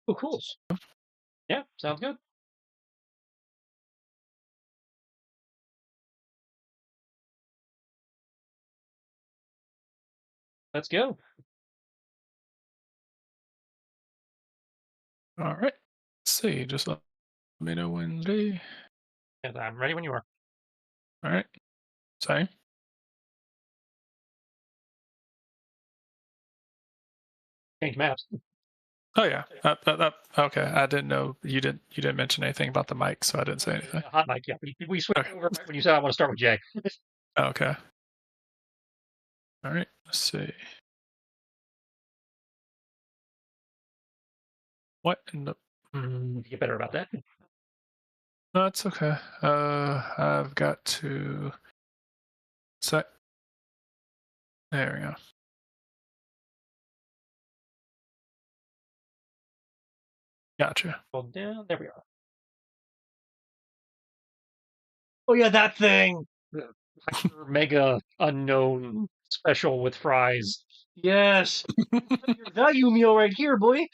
Oh, cool. Yeah, sounds good. Let's go. All right. Let's see. Just let me know when ready. And I'm ready when you are. All right. Same. Change maps. Oh yeah. Okay. I didn't know you didn't mention anything about the mic, so I didn't say anything. Hot mic. Yeah, we switched Okay. over right when you said I want to start with Jay. Okay. All right. Let's see. What in the? Get better about that. No, it's okay. I've got to set. There we go. Gotcha. Hold down. There we are. Oh yeah, that thing. The hyper mega unknown special with fries. Yes. Your value meal right here, boy.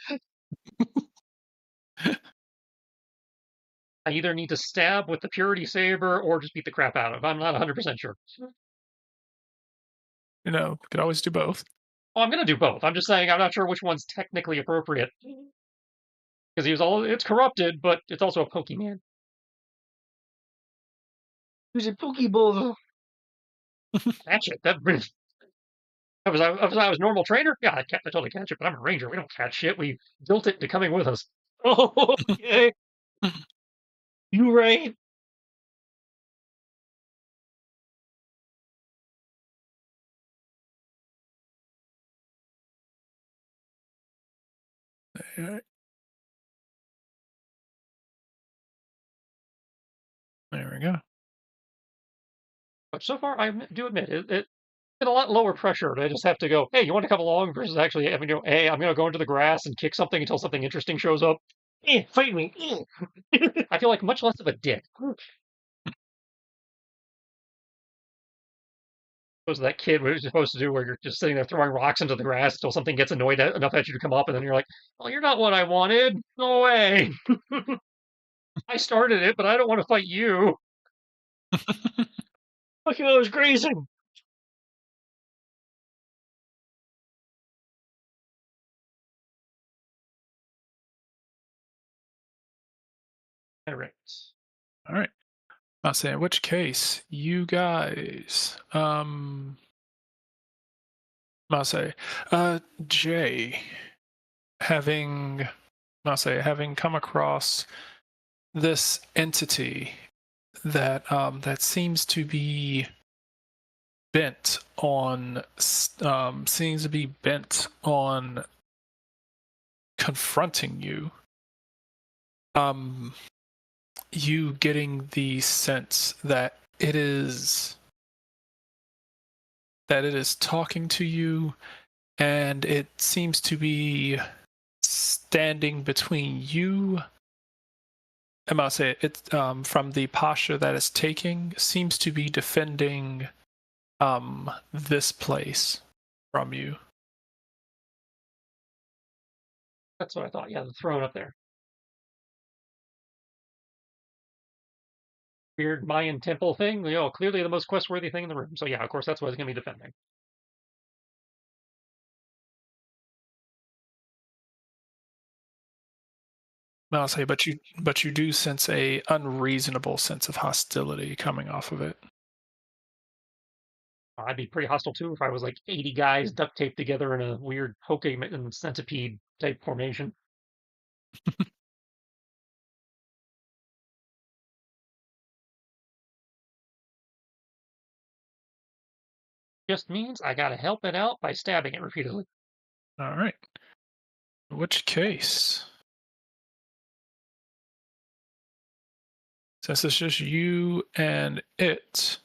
I either need to stab with the purity saber or just beat the crap out of. I'm not 100% sure. Could always do both. Oh, I'm gonna do both. I'm just saying I'm not sure which one's technically appropriate because it's corrupted, but it's also a Pokemon. Who's a Pokeball? Catch it. I was normal trainer. Yeah, I totally catch it, but I'm a ranger. We don't catch shit. We built it into coming with us. Oh, okay. You right. All right. There we go. But so far, do admit it's been a lot lower pressure. I just have to go, hey, you want to come along versus actually having to go, hey, I'm going to go into the grass and kick something until something interesting shows up. Fight me. I feel like much less of a dick. Was that kid what you're supposed to do where you're just sitting there throwing rocks into the grass until something gets annoyed enough at you to come up, and then you're like, well, you're not what I wanted. No way. I started it, but I don't want to fight you. Look at those grazing. All right. All right. I'll say in which case you guys I'll say Jay having having come across this entity that seems to be bent on confronting you, um you getting the sense that it is talking to you, and it seems to be standing between you. I must say it from the posture that it's taking seems to be defending this place from you. That's what I thought. Yeah, the throne up there. Weird Mayan temple thing. Clearly the most quest worthy thing in the room. So yeah, of course that's what it's gonna be defending. I'll say, but you do sense a unreasonable sense of hostility coming off of it. I'd be pretty hostile too if I was like 80 guys duct taped together in a weird Pokemon centipede type formation. Just means I gotta help it out by stabbing it repeatedly. All right. In which case, since it's just you and it,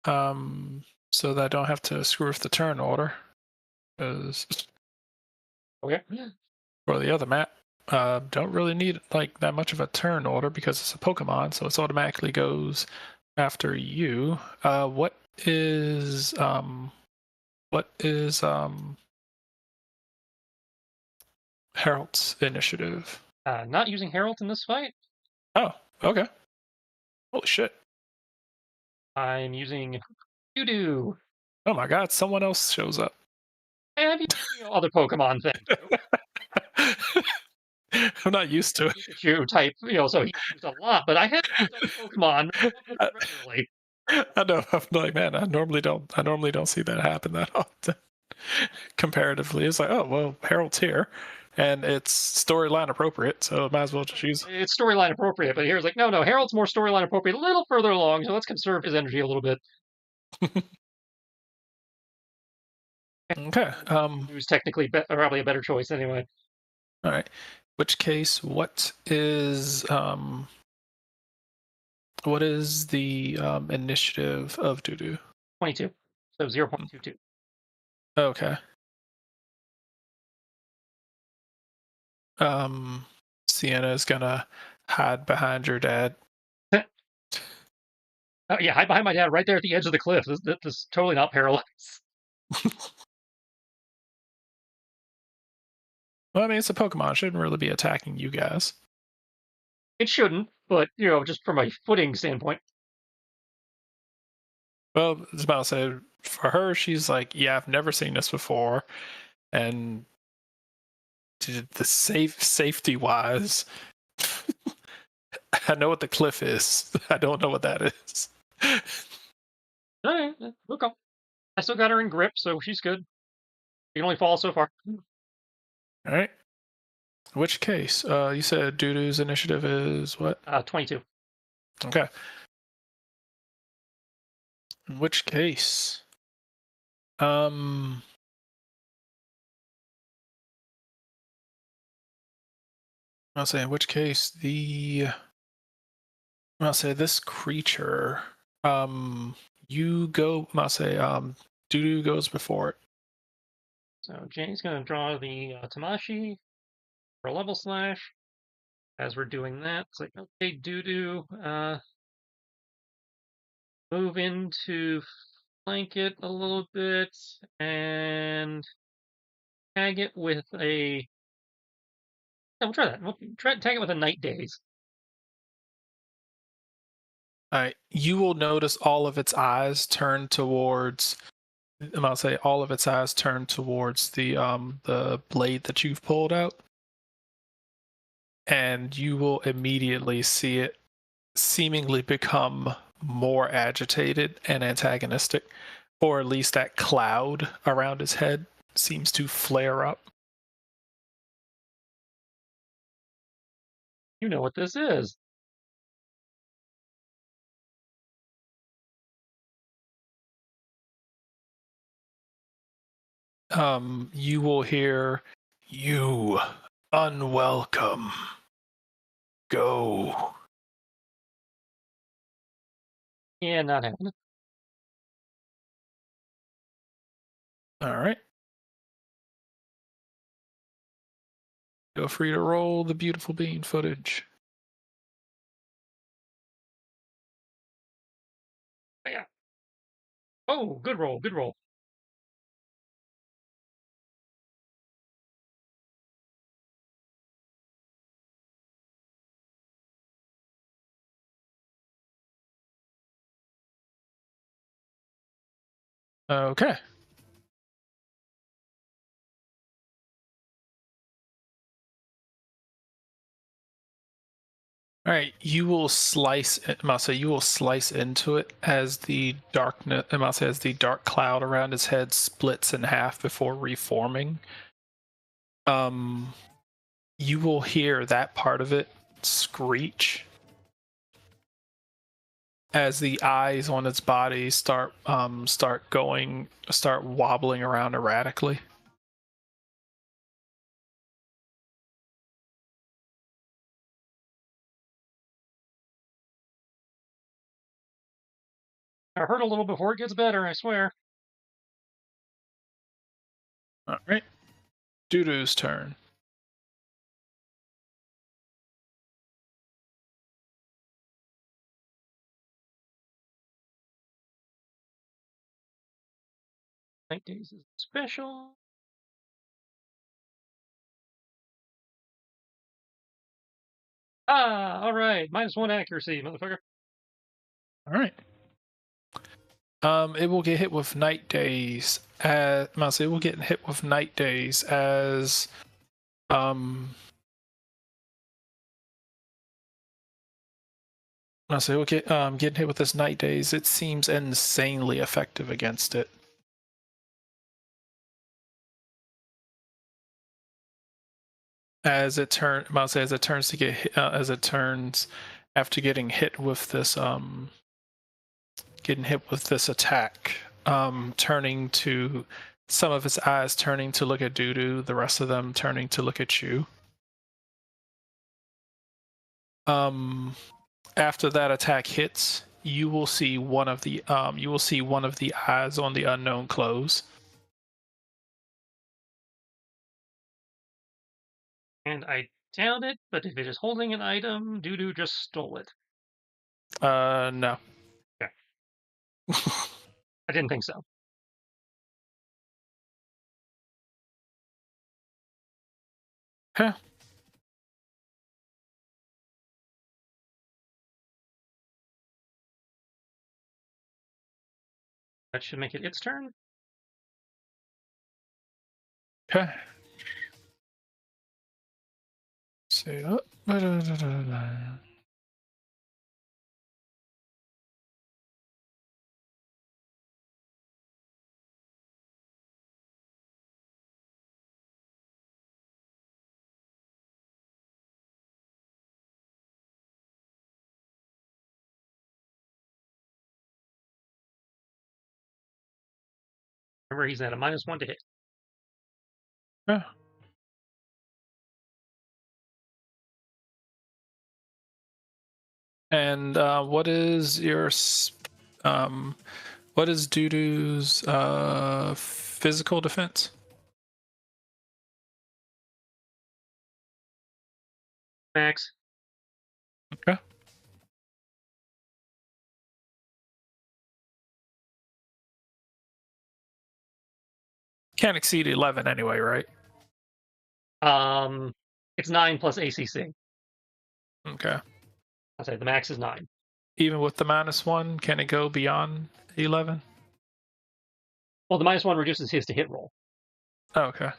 so that I don't have to screw with the turn order, because Okay. for the other map, don't really need like that much of a turn order because it's a Pokemon, so it automatically goes after you. What is Harold's initiative. Not using Herald in this fight. Oh, okay. Holy shit. I'm using Doo-Doo. Oh my god, someone else shows up. And other Pokemon things. I'm not used to it. Pikachu type, so he's used a lot, but I have used other Pokemon I, regularly. I know. I'm like, man, I normally don't see that happen that often. Comparatively, it's like, oh well, Harold's here, and it's storyline appropriate, so might as well just use. It's storyline appropriate, but here's like, no, Harold's more storyline appropriate, a little further along, so let's conserve his energy a little bit. Okay. Who's technically probably a better choice anyway. All right. Which case, what is the initiative of Dudu? 22. So 0.22. Okay. Sienna is gonna hide behind your dad. Oh, yeah, hide behind my dad right there at the edge of the cliff. This is totally not paralyzed. Well, I mean, it's a Pokemon. It shouldn't really be attacking you guys. It shouldn't, but, just from a footing standpoint. Well, I was about to say, for her, she's like, yeah, I've never seen this before. And the safety wise, I know what the cliff is. I don't know what that is. All right, look up. I still got her in grip, so she's good. You can only fall so far. All right. Which case? You said Dudu's initiative is what? 22. Okay. In which case? I'll say in which case I'll say this creature. You go. I'll say Dudu goes before it. So Jane's going to draw the Tamashi for a level slash. As we're doing that, it's like, okay, Doo-Doo, move into flank it a little bit and tag it with a. Yeah, we'll try that. We'll tag it with a Night Daze. All right. You will notice all of its eyes turn towards. I'll say all of its eyes turn towards the blade that you've pulled out, and you will immediately see it seemingly become more agitated and antagonistic, or at least that cloud around his head seems to flare up. You know what this is. You will hear, "You unwelcome. Go." Yeah, not happening. All right. Feel free to roll the beautiful bean footage. Yeah. Oh, good roll, good roll. Okay. All right, you will slice. Masa, you will slice into it as the darkness. Masa, as the dark cloud around his head splits in half before reforming. You will hear that part of it screech as the eyes on its body start wobbling around erratically. I hurt a little before it gets better, I swear. All right, Dudu's turn. Night Daze is special. Ah, all right. -1 accuracy, motherfucker. All right. It will get hit with night days. It will get hit with night days as it will get getting hit with this night days. It seems insanely effective against it. As it turns to get hit, as it turns after getting hit with this attack, turning to some of its eyes turning to look at Dudu, the rest of them turning to look at you. After that attack hits, you will see one of the eyes on the unknown close. And I doubt it, but if it is holding an item, Doodoo just stole it. No. Okay. I didn't think so. Okay. That should make it its turn. Okay. Say up. Remember, he's at a -1 to hit. Yeah. And what is Dudu's physical defense? Max. Okay. Can't exceed 11 anyway, right? It's 9 plus ACC. Okay. I'll say the max is 9. Even with the -1, can it go beyond 11? Well, the -1 reduces his to hit roll. Oh, okay.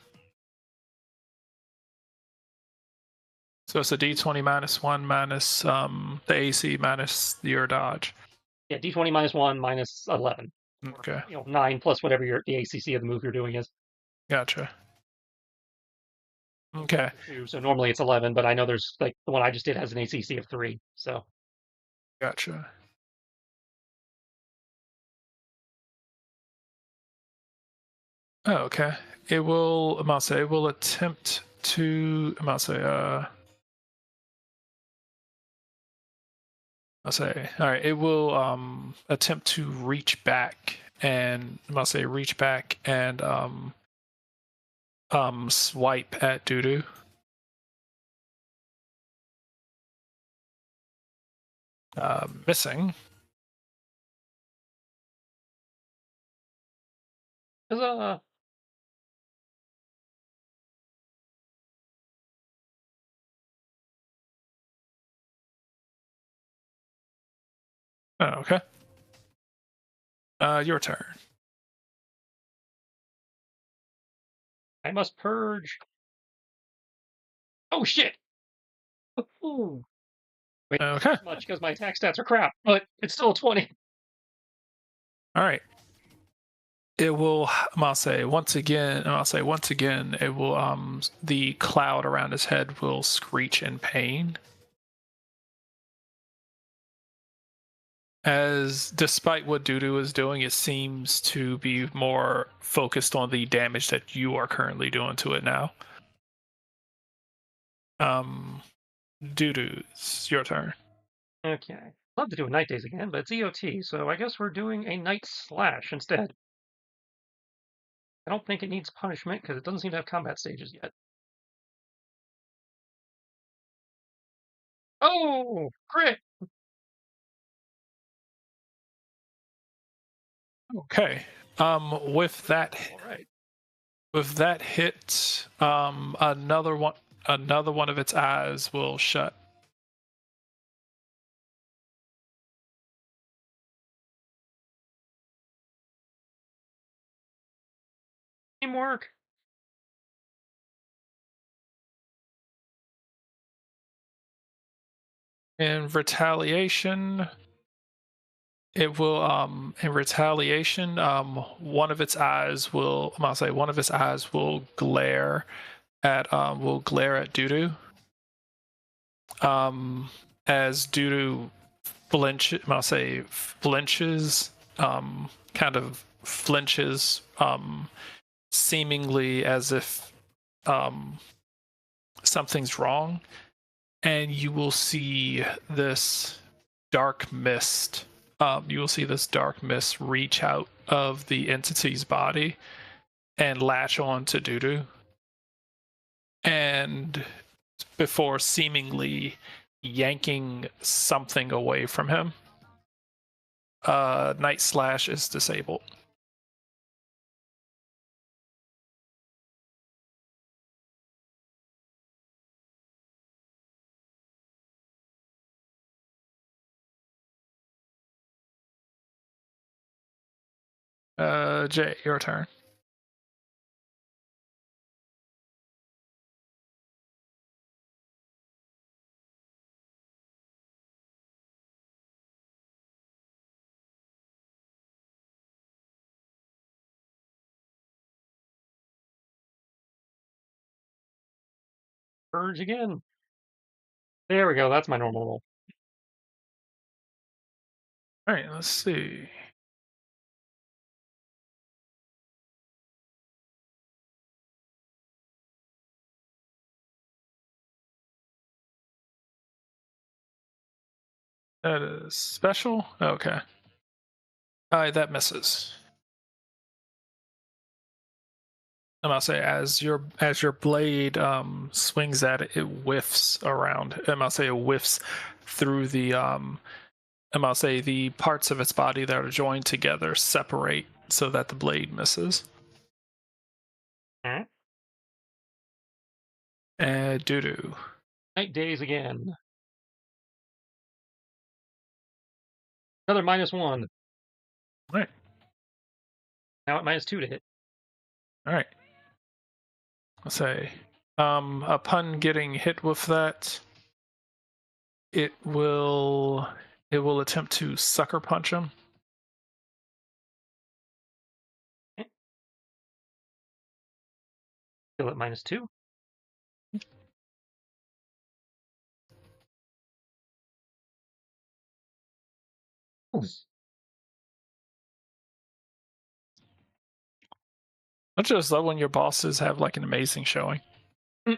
So it's a D20 -1 minus the AC minus your dodge. Yeah, D20 -1 minus 11. Okay. 9 plus whatever the ACC of the move you're doing is. Gotcha. Okay. So normally it's 11, but I know there's like the one I just did has an ACC of 3. So Gotcha. Oh, okay. It will, it will attempt to, all right, it will attempt to reach back and, swipe at Dudu. Missing. Huzzah! Oh, okay. Your turn. I must purge. Oh shit! Ooh. Wait, Okay. not much because my attack stats are crap, but it's still a 20. All right. It will, once again, it will, the cloud around his head will screech in pain. As despite what Dudu is doing, it seems to be more focused on the damage that you are currently doing to it now. Dudu, it's your turn. Okay. Love to do a night days again, but it's EOT, so I guess we're doing a night slash instead. I don't think it needs punishment because it doesn't seem to have combat stages yet. Oh, crit! Okay. With that, All right. with that hit, another one of its eyes will shut. Teamwork. In retaliation, it will in retaliation, one of its eyes will I'll say one of its eyes will glare at Dudu. As Dudu flinches, kind of flinches, seemingly as if something's wrong, and you will see this dark mist. You will see this dark mist reach out of the entity's body and latch on to Dudu, and before seemingly yanking something away from him. Night Slash is disabled. Jay, your turn. Purge again. There we go. That's my normal roll. All right, let's see. That is special. Okay. All right, that misses. And I'll say as your blade swings at it, it whiffs around. And I'll say it whiffs through the and I'll say the parts of its body that are joined together separate so that the blade misses. Alright. And Dudu. Night days again. Another -1. All right. Now at -2 to hit. All right. I'll say upon getting hit with that, it will attempt to sucker punch him. Still at -2. Ooh. I just love when your bosses have like an amazing showing. I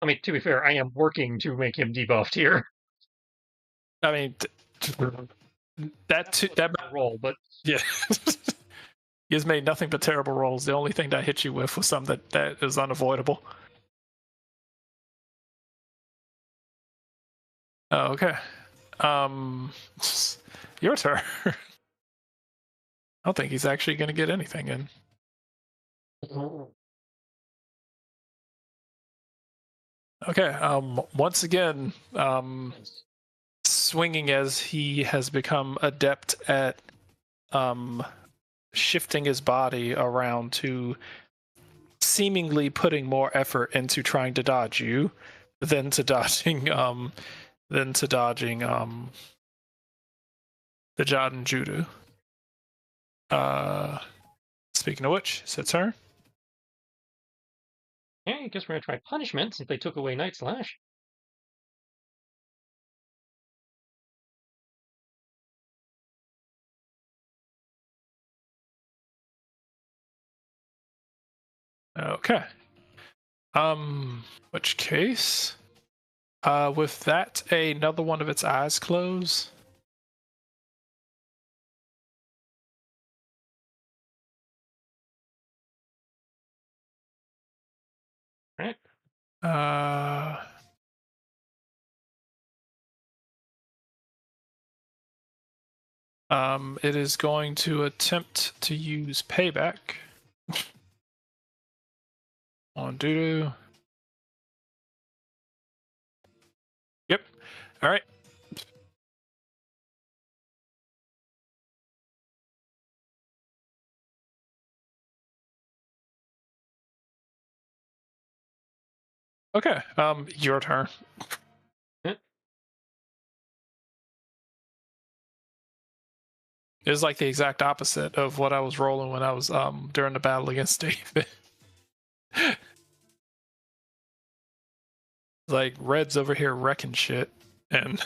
mean, to be fair, I am working to make him debuffed here. I mean, that roll, but yeah. He has made nothing but terrible rolls. The only thing that hit you with was something that is unavoidable. Oh, okay. Your turn. I don't think he's actually going to get anything in. Okay. Once again, swinging as he has become adept at shifting his body around to seemingly putting more effort into trying to dodge you than to dodging the Jad and Judo. Speaking of which, it's its turn. Yeah, I guess we're gonna try punishment since they took away Night Slash. Okay. Which case, with that, another one of its eyes close. Right. It is going to attempt to use payback on Dudu. Yep. All right. Okay. Your turn. Eh, It was like the exact opposite of what I was rolling when I was during the battle against David. Like Red's over here wrecking shit, and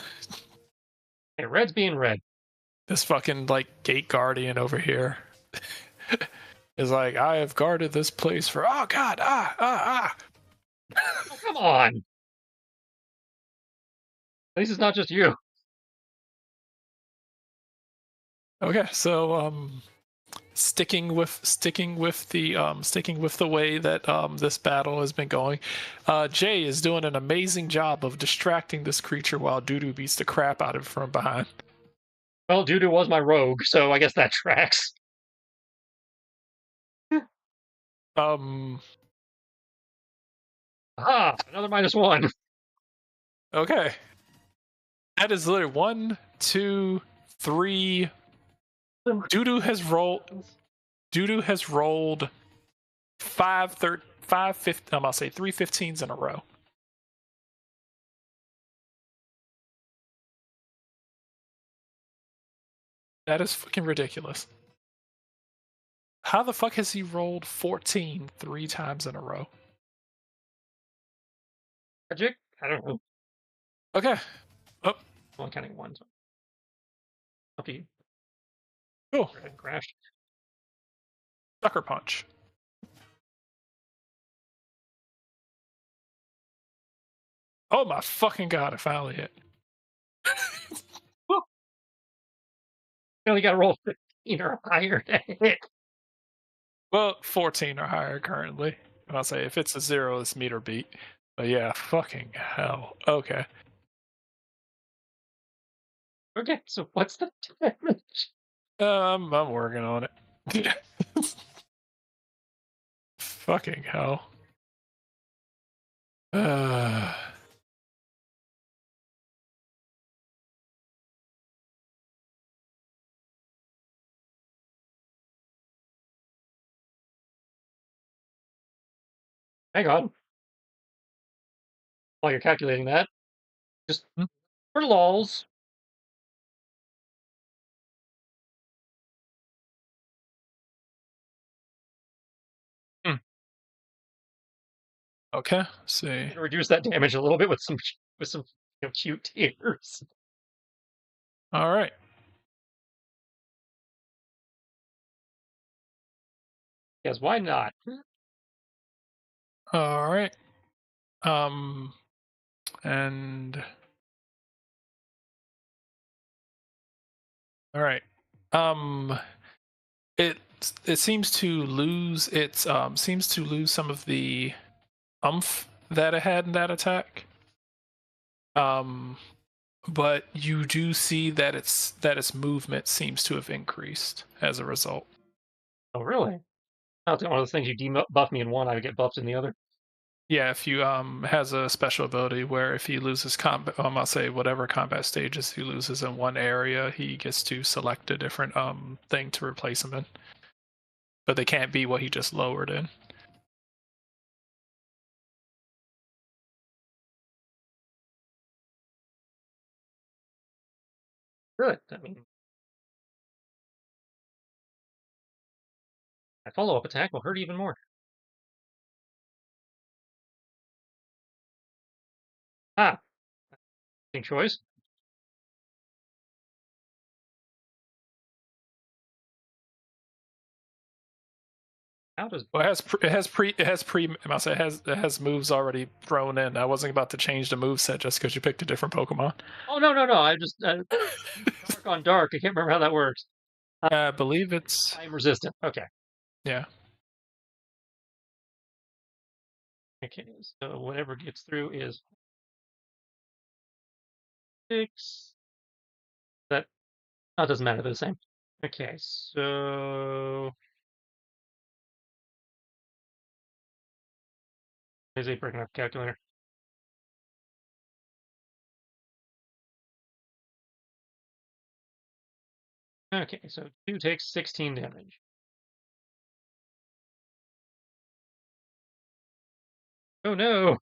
Hey, red's being red. this fucking like gate guardian over here is like, I have guarded this place for oh god Oh, come on. At least it's not just you. Okay, so sticking with the way that this battle has been going, Jay is doing an amazing job of distracting this creature while Doodoo beats the crap out of him from behind. Well, Dudu was my rogue, so I guess that tracks. Um. Aha! Another -1. Okay, that is literally 1, 2, 3. Doodoo has rolled. Doodoo has rolled 5, 'I'll say 3 15s in a row. That is fucking ridiculous. How the fuck has he rolled 14 3 times in a row? Magic? I don't know. Okay. Oh, I'm only counting one. So up to you. cool. Red crashed. Sucker punch. Oh my fucking god! I finally hit. Woo! You only got to roll 15 or higher to hit. Well, 14 or higher currently. And I'll say if it's a 0, it's meter beat. But yeah, fucking hell. Okay. Okay, so what's the damage? I'm working on it. Fucking hell. Uh, Hang on. While you're calculating that, just hmm, for lols. hmm. Okay. See. Reduce that damage a little bit with some cute tears. All right. Yes, why not? All right. Um, and all right. Um, it it seems to lose some of the umph that it had in that attack. Um, but you do see that its movement seems to have increased as a result. Oh, really? That's one of those things you debuff me in one, I would get buffed in the other. Yeah, if you has a special ability where if he loses combat, I'll say whatever combat stages he loses in one area, he gets to select a different thing to replace him in. But they can't be what he just lowered in. Good. I mean, my follow-up attack will hurt even more. Ah, interesting choice. How does? Well, it has moves already thrown in. I wasn't about to change the move set just because you picked a different Pokemon. Oh, no, no, no. I just dark on dark. I can't remember how that works. I believe it's Time resistant. Okay. yeah. Okay. So whatever gets through is 6. That oh, it doesn't matter. They're the same. Okay. So is he breaking up calculator? Okay. So 2 takes 16 damage. Oh no!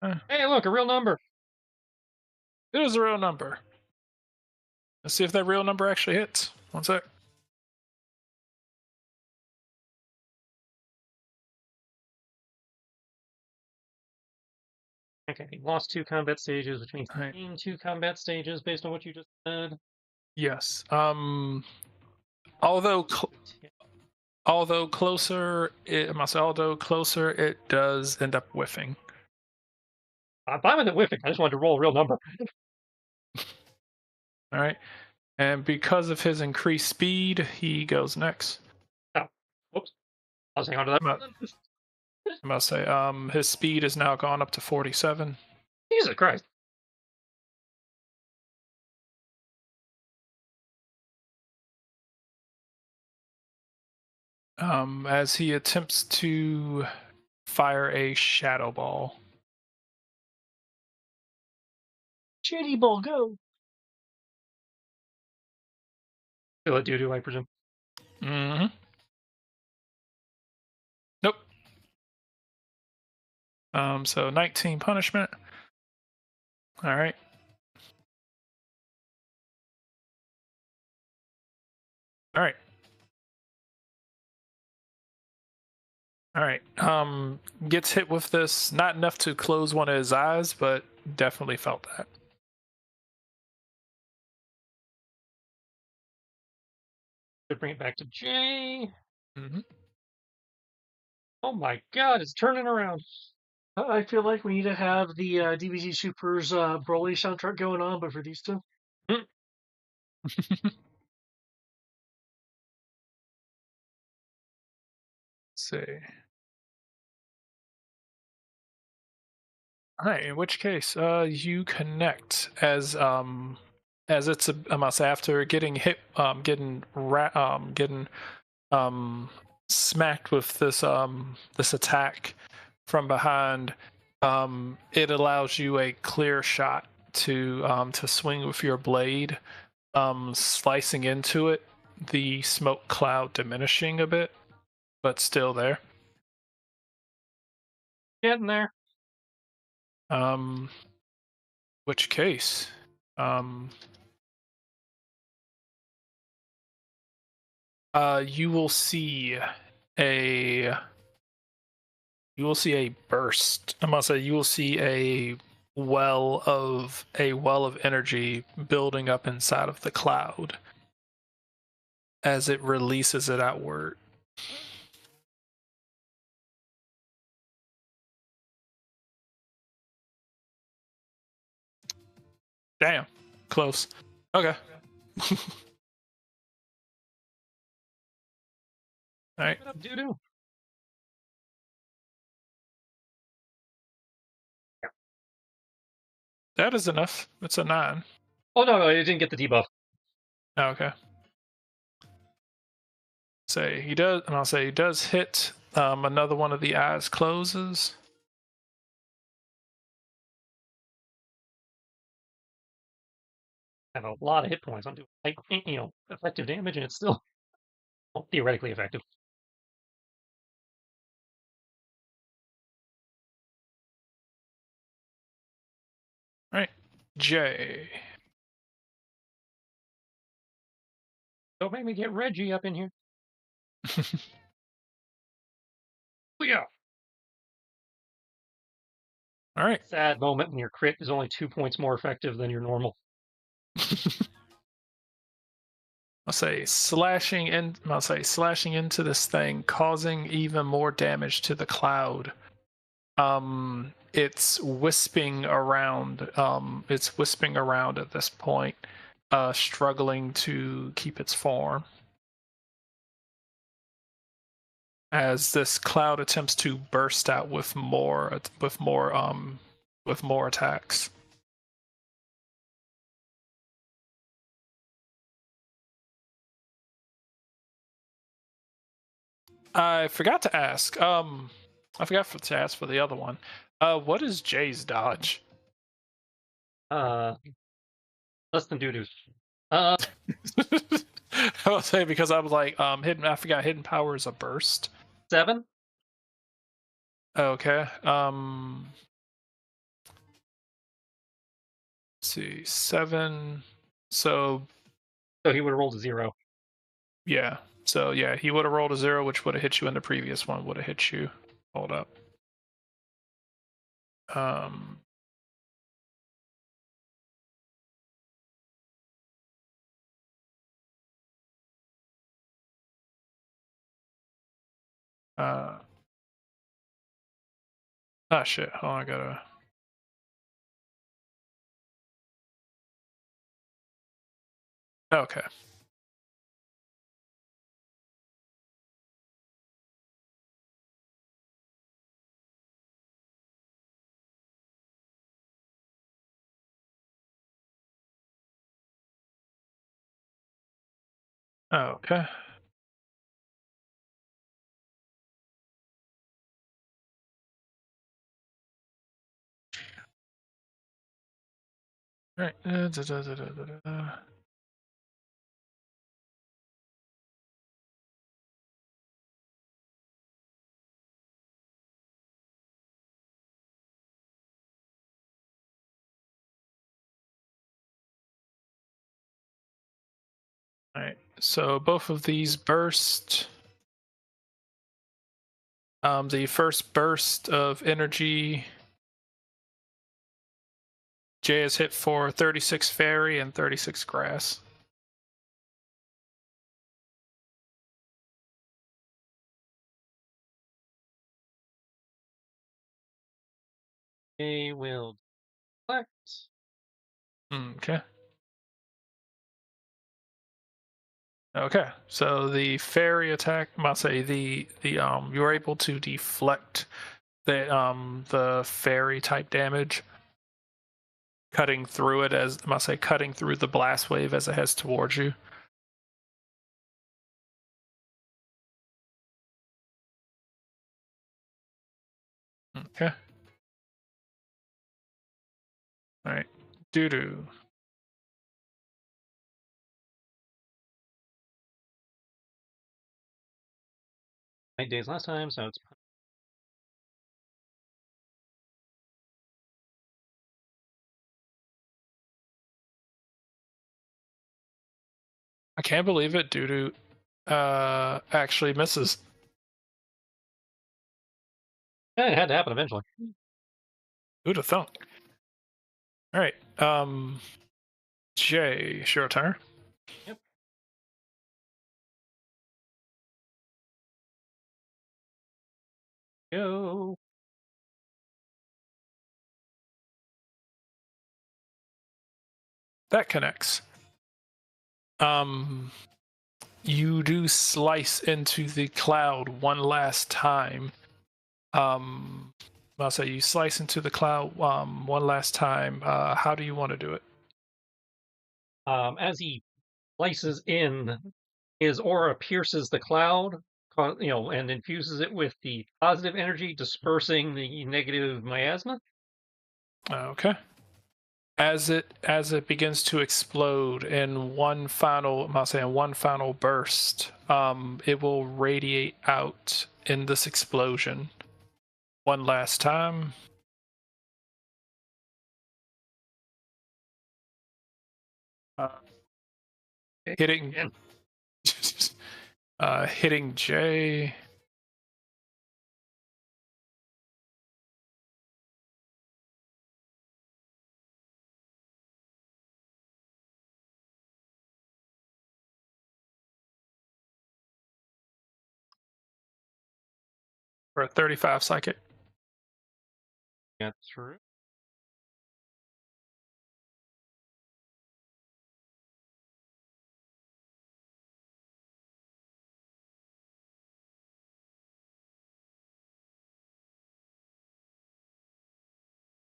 Hey, look, a real number. It is a real number. Let's see if that real number actually hits. One sec. Okay, lost 2 combat stages, which means All right. gained 2 combat stages based on what you just said. Yes. Although although closer, although closer, it does end up whiffing. I'm fine with it whiffing. I just wanted to roll a real number. All right. And because of his increased speed, he goes next. Oh, whoops. I'll hang on to that. I must say, his speed is now gone up to 47. Jesus Christ. As he attempts to fire a shadow ball. Shitty ball, go. Still a doo-doo, I presume. Mm-hmm. Nope. So 19 punishment. All right. All right. All right. Gets hit with this. Not enough to close one of his eyes, but definitely felt that. Should bring it back to Jay. Mm-hmm. Oh my god, it's turning around. I feel like we need to have the DBZ Super's Broly soundtrack going on, but for these two. See. All right. In which case, you connect as it's I must say after getting hit, getting smacked with this attack from behind. It allows you a clear shot to swing with your blade, slicing into it, the smoke cloud diminishing a bit, but still there. Getting there. Which case, you will see a burst. I must say, you will see a well of energy building up inside of the cloud as it releases it outward. Damn, close. Okay. All right. Doo-doo. That is enough. It's a 9. Oh no, it didn't get the debuff. Oh, okay. Say he does, and I'll say he does hit. Another one of the eyes closes. I have a lot of hit points. I'm doing like effective damage, and it's still theoretically effective. All right, Jay. Don't make me get Reggie up in here. Yeah. All right. Sad moment when your crit is only 2 points more effective than your normal. I'll say slashing into this thing, causing even more damage to the cloud. It's wisping around. It's wisping around at this point, struggling to keep its form. As this cloud attempts to burst out with more attacks. I forgot to ask. I forgot to ask for the other one. What is Jay's dodge? Less than doo-doo. I will say because I was like, hidden. I forgot hidden power is a burst. 7. Okay. see, 7. So So he would have rolled a 0. yeah. So yeah, he would have rolled a 0, which would have hit you, and the previous one would have hit you. Hold up. Um. Ah, shit. Oh, I gotta. Okay. Okay. All right. All right. So both of these burst. The first burst of energy, Jay is hit for 36 fairy and 36 grass. They will deflect. Okay. Okay. So the fairy attack, I must say you're able to deflect the fairy type damage, cutting through it as I must say cutting through the blast wave as it heads towards you. Okay. All right. Doo doo. 9 days last time, so it's I can't believe it. Doo doo actually misses. it had to happen eventually. Who'd have thunk? All right. Jay, it's your turn. Yep. Go. That connects. You do slice into the cloud one last time. I'll say you slice into the cloud one last time. How do you want to do it? As he slices in, his aura pierces the cloud, and infuses it with the positive energy, dispersing the negative miasma. Okay. As it begins to explode in one final, I'll say in one final burst, it will radiate out in this explosion one last time. Uh, hitting And hitting Jay for a 35 psychic. get through.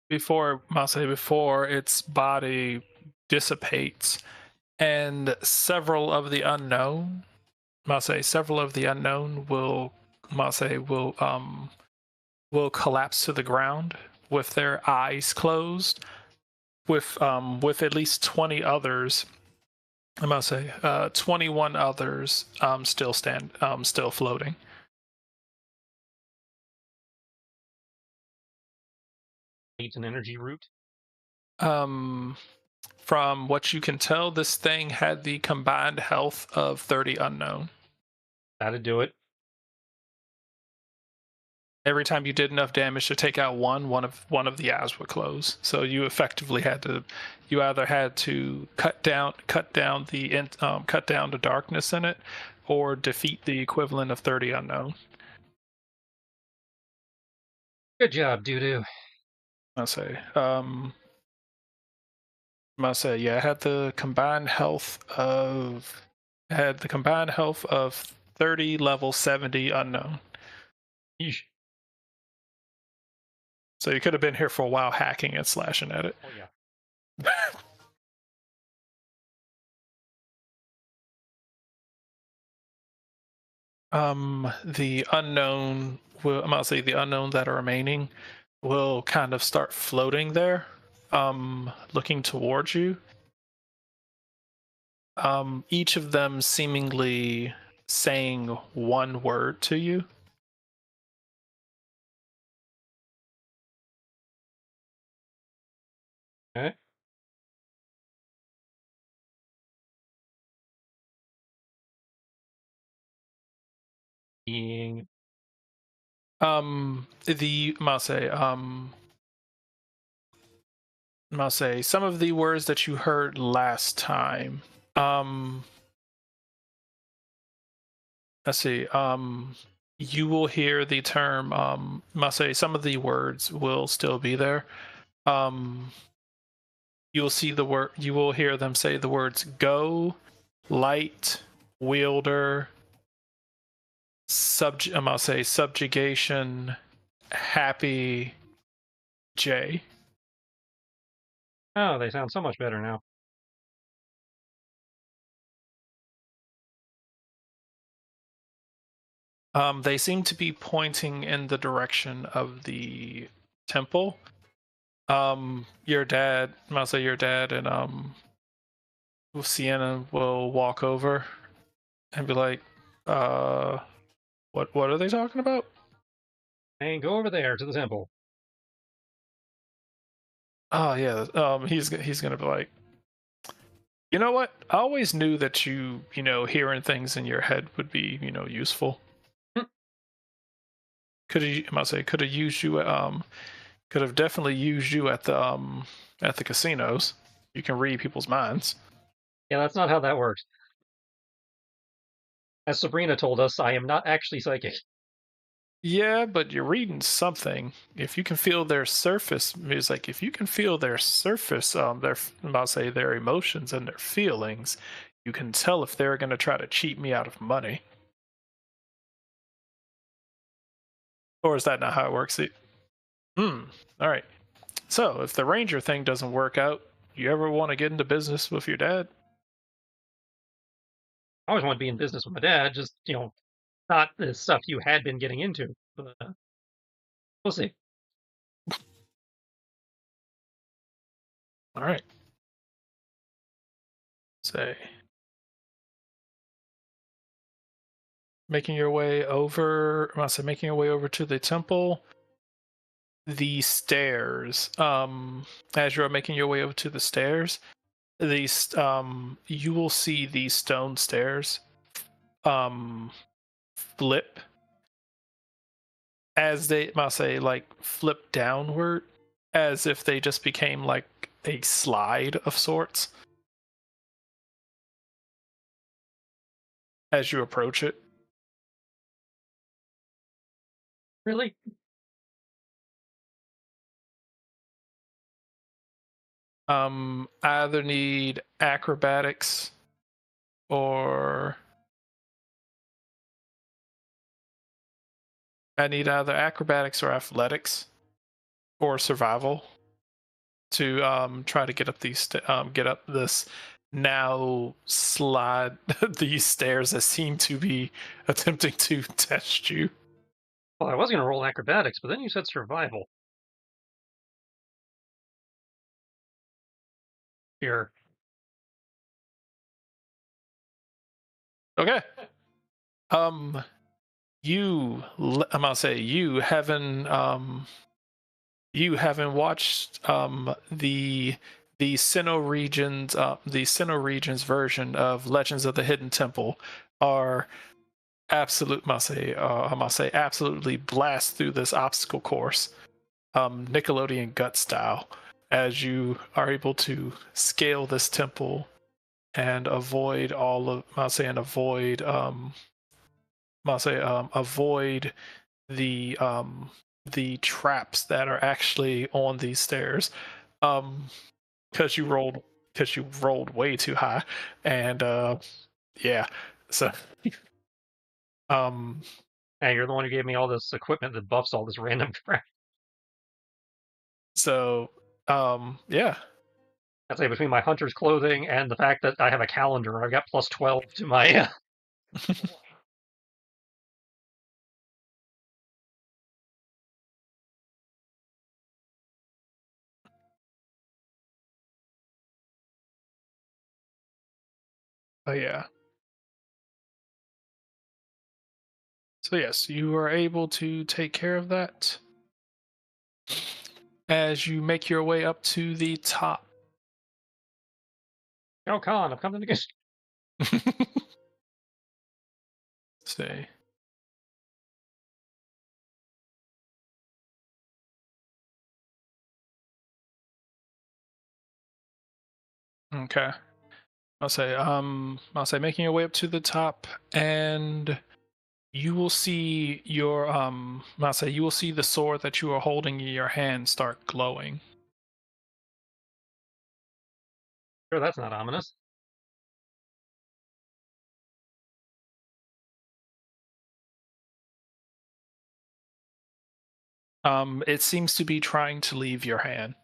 Before its body dissipates, and several of the unknown will collapse to the ground with their eyes closed, with at least 20 others. 21 others still floating. Needs an energy root. Um, From what you can tell, this thing had the combined health of 30 unknown. That'd do it. Every time you did enough damage to take out one of the eyes would close. So you effectively had to, you either had to cut down the darkness in it, or defeat the equivalent of 30 unknown. Good job, Doo-Doo. I'll say. Must say, yeah, had the combined health of 30, level 70 unknown. Yeesh. So you could have been here for a while hacking and slashing at it. Oh, yeah. The unknown will, I'm gonna say the unknown that are remaining will kind of start floating there, looking towards you. Each of them seemingly saying one word to you. Okay. Being The Mase, some of the words that you heard last time. Let's see. You will hear the term. Mase, some of the words will still be there. You'll see the word. You will hear them say the words "go," "light," "wielder," I'm gonna say "subjugation," "happy," "J." oh, they sound so much better now. They seem to be pointing in the direction of the temple. Your dad, I'll say your dad and Sienna will walk over and be like, what are they talking about? And go over there to the temple. Oh yeah, he's gonna be like, you know what? I always knew that hearing things in your head would be, useful. Hmm. Could have used you, could have definitely used you at the casinos. You can read people's minds. Yeah, that's not how that works. As Sabrina told us, I am not actually psychic. Yeah, but you're reading something. If you can feel their surface, it's like if you can feel their surface, I'll say their emotions and their feelings, you can tell if they're going to try to cheat me out of money. Or is that not how it works? All right. So if the ranger thing doesn't work out, you ever want to get into business with your dad? I always want to be in business with my dad, just, not the stuff you had been getting into. But we'll see. All right. Say, making your way over. I say making your way over to the temple. The stairs. As you're making your way over to the stairs, these you will see these stone stairs flip as they must say like flip downward, as if they just became like a slide of sorts as you approach it. Really? I either need acrobatics or I need either acrobatics or athletics or survival to try to get up get up this now slide these stairs that seem to be attempting to test you. Well, I was going to roll acrobatics, but then you said survival. Here. Okay. Um, I'm gonna say you haven't watched the the Sinnoh regions version of Legends of the Hidden Temple are I must say, absolutely blast through this obstacle course, Nickelodeon gut style, as you are able to scale this temple and avoid all of, I must say, and avoid, avoid the traps that are actually on these stairs, um, because you rolled way too high, and yeah, so um Hey, you're the one who gave me all this equipment that buffs all this random crap. so yeah. I'd say between my hunter's clothing and the fact that I have a calendar, I've got plus 12 to my. Oh yeah. So yes, you are able to take care of that as you make your way up to the top. Oh, Khan, I've come to the. See. Okay. I'll say making your way up to the top, and you will see your I'll say you will see the sword that you are holding in your hand start glowing. Sure, that's not ominous. It seems to be trying to leave your hand.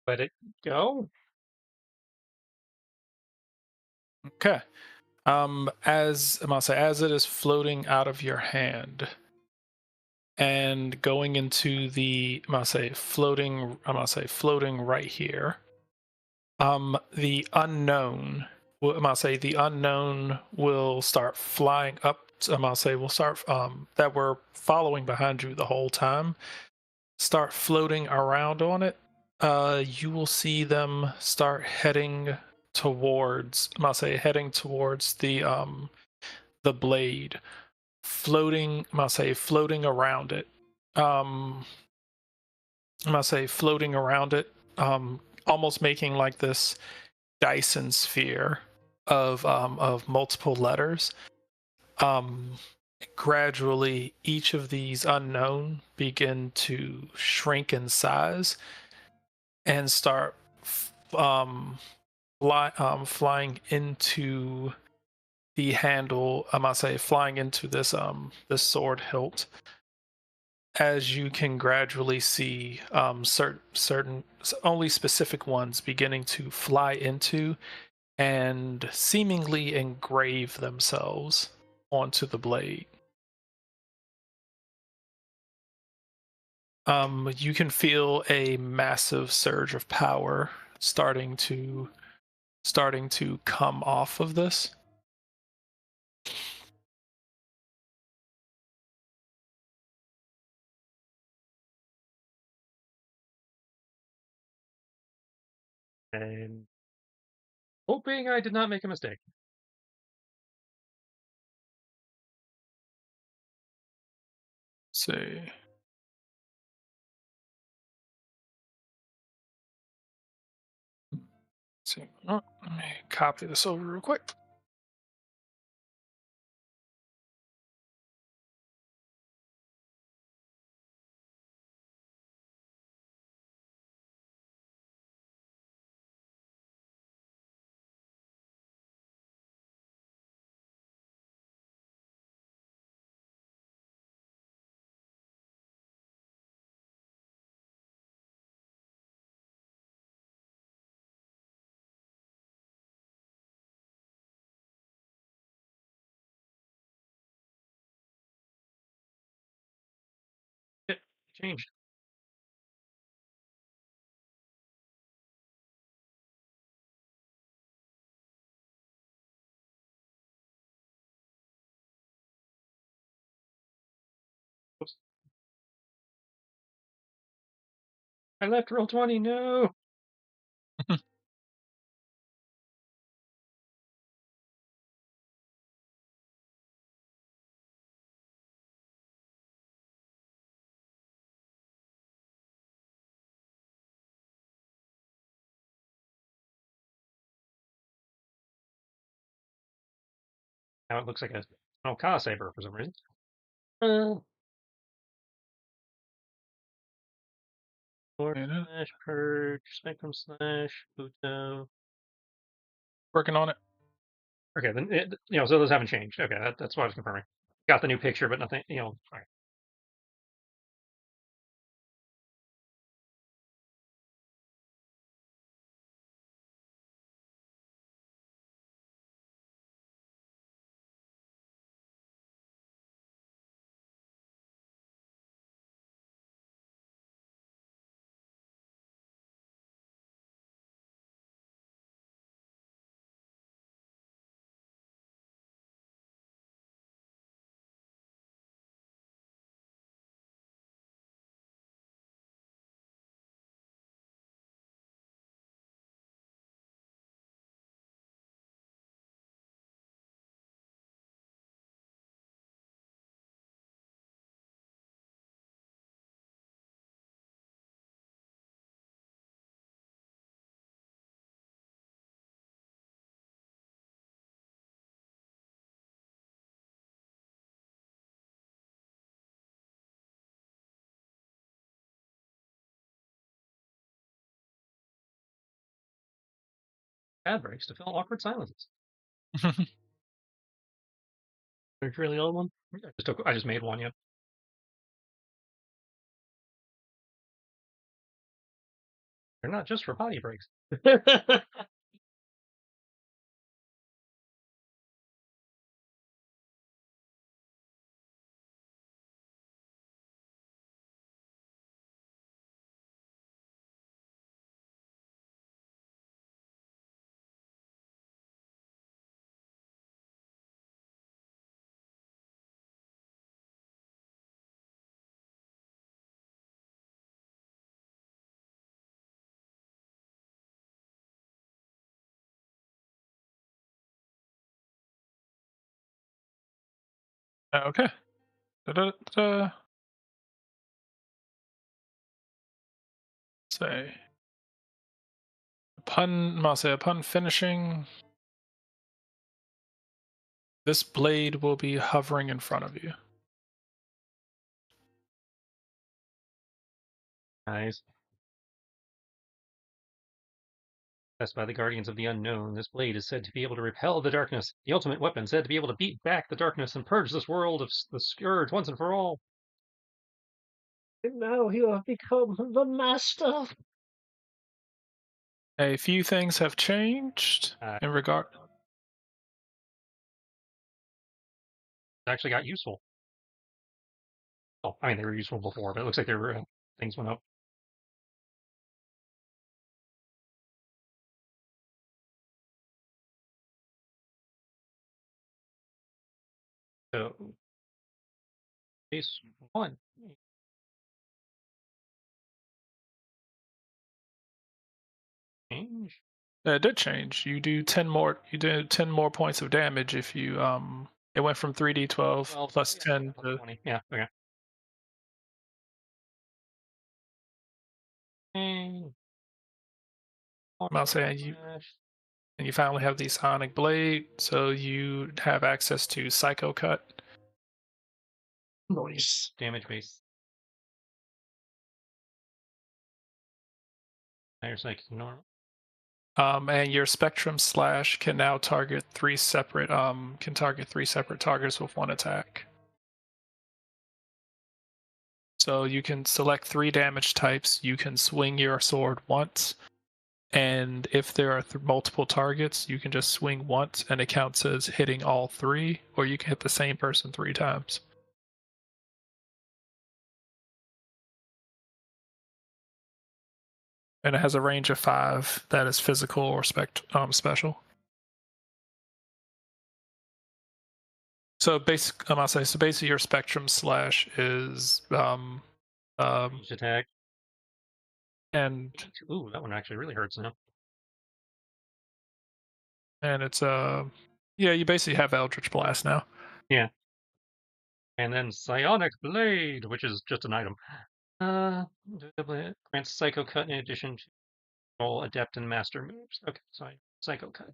Let it go. Okay. As it is floating out of your hand and going into the I'm gonna say floating right here. The unknown the unknown will start flying up. I'm gonna say will start that were following behind you the whole time. Start floating around on it. You will see them start heading towards. Heading towards the blade, floating around it. Um, floating around it. Almost making like this Dyson sphere of multiple letters. Um, Gradually, each of these unknown begin to shrink in size and start flying into the handle. Flying into this sword hilt. As you can gradually see, certain only specific ones beginning to fly into and seemingly engrave themselves onto the blade. You can feel a massive surge of power starting to come off of this. And hoping I did not make a mistake. See. See. Oh, let me copy this over real quick. It changed. Oops. I left roll 20. No. Now it looks like a Car Saber for some reason. Or Yeah, slash purge, spectrum slash Buto. working on it. Okay, then so those haven't changed. Okay, that's what I was confirming. Got the new picture, but nothing. All right. Ad breaks to fill awkward silences. There's really old one. I just made one. Yep. They're not just for potty breaks. Okay. Da-da-da-da. Say upon finishing, this blade will be hovering in front of you. Nice. Blessed by the guardians of the unknown, this blade is said to be able to repel the darkness. The ultimate weapon said to be able to beat back the darkness and purge this world of the scourge once and for all. And now you have become the master. A few things have changed in regard. Actually got useful. Oh, I mean, they were useful before, but it looks like their things went up. So, base 1. Change. It did change. You do 10 more. You do 10 more points of damage if you It went from 3d12 Well, plus yeah, 10 plus to. 20. Yeah, okay. And I'll say you finally have the sonic blade, so you have access to psycho cut. noise. Damage base. Higher psychic normal. And your spectrum slash can now target three separate targets with one attack. So you can select 3 damage types. You can swing your sword once, and if there are multiple targets, you can just swing once, and it counts as hitting all 3, or you can hit the same person 3 times. And it has a range of 5 that is physical or special. So basically your spectrum slash is Each attack. and Ooh, that one actually really hurts now. it's yeah, you basically have Eldritch Blast now. Yeah. And then Psionic Blade, which is just an item. Uh, grants Psycho Cut in addition to all Adept and Master moves. Okay, so Psycho Cut.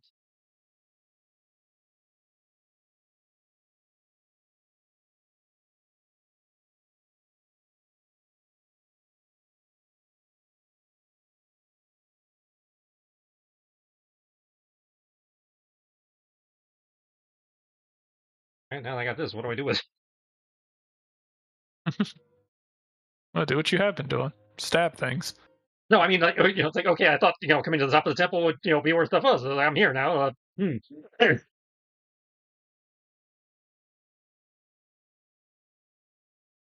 All right, now I got this. What do I do with it? Well, do what you have been doing. Stab things. No, I mean, like, it's like, okay, I thought, coming to the top of the temple would, be where stuff was. Like, I'm here now. I don't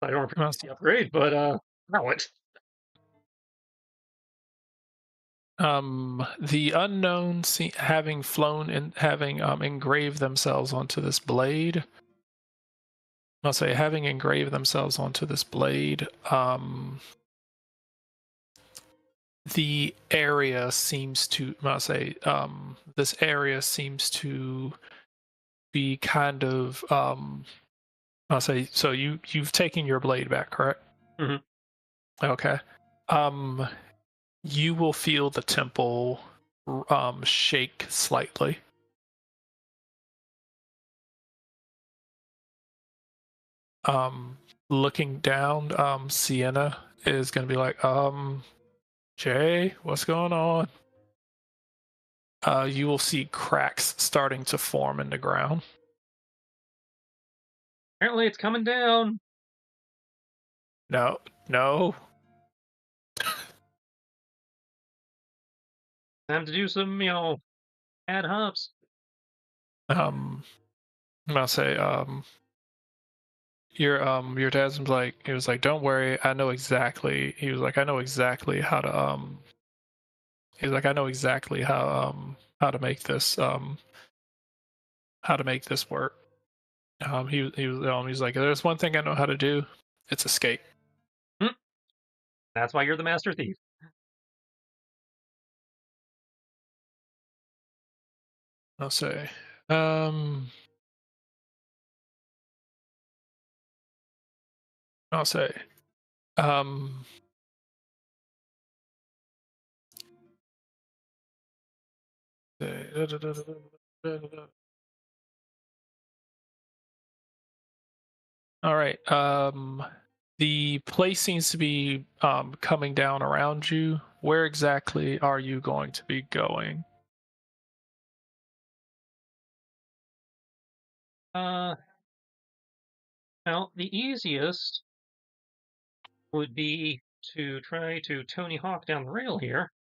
Well, appreciate the upgrade, but, now what? the unknown having flown and having engraved themselves onto this blade. I'll say having engraved themselves onto this blade. The area seems to. I'll say this area seems to be kind of. I'll say so. You've taken your blade back, correct? Mhm. Okay. You will feel the temple shake slightly. Looking down, Sienna is gonna be like, Jay, what's going on? You will see cracks starting to form in the ground. Apparently it's coming down. No, no. Time to do some, ad hops. I'm gonna say, your dad's like, he was like, don't worry, I know exactly. He was like, I know exactly how to he's like, I know exactly how to make this work. He's like, there's one thing I know how to do. It's escape. Hmm. That's why you're the master thief. I'll say, um, I'll say, um, all right. The place seems to be coming down around you. Where exactly are you going to be going? Uh, well, the easiest would be to try to Tony Hawk down the rail here.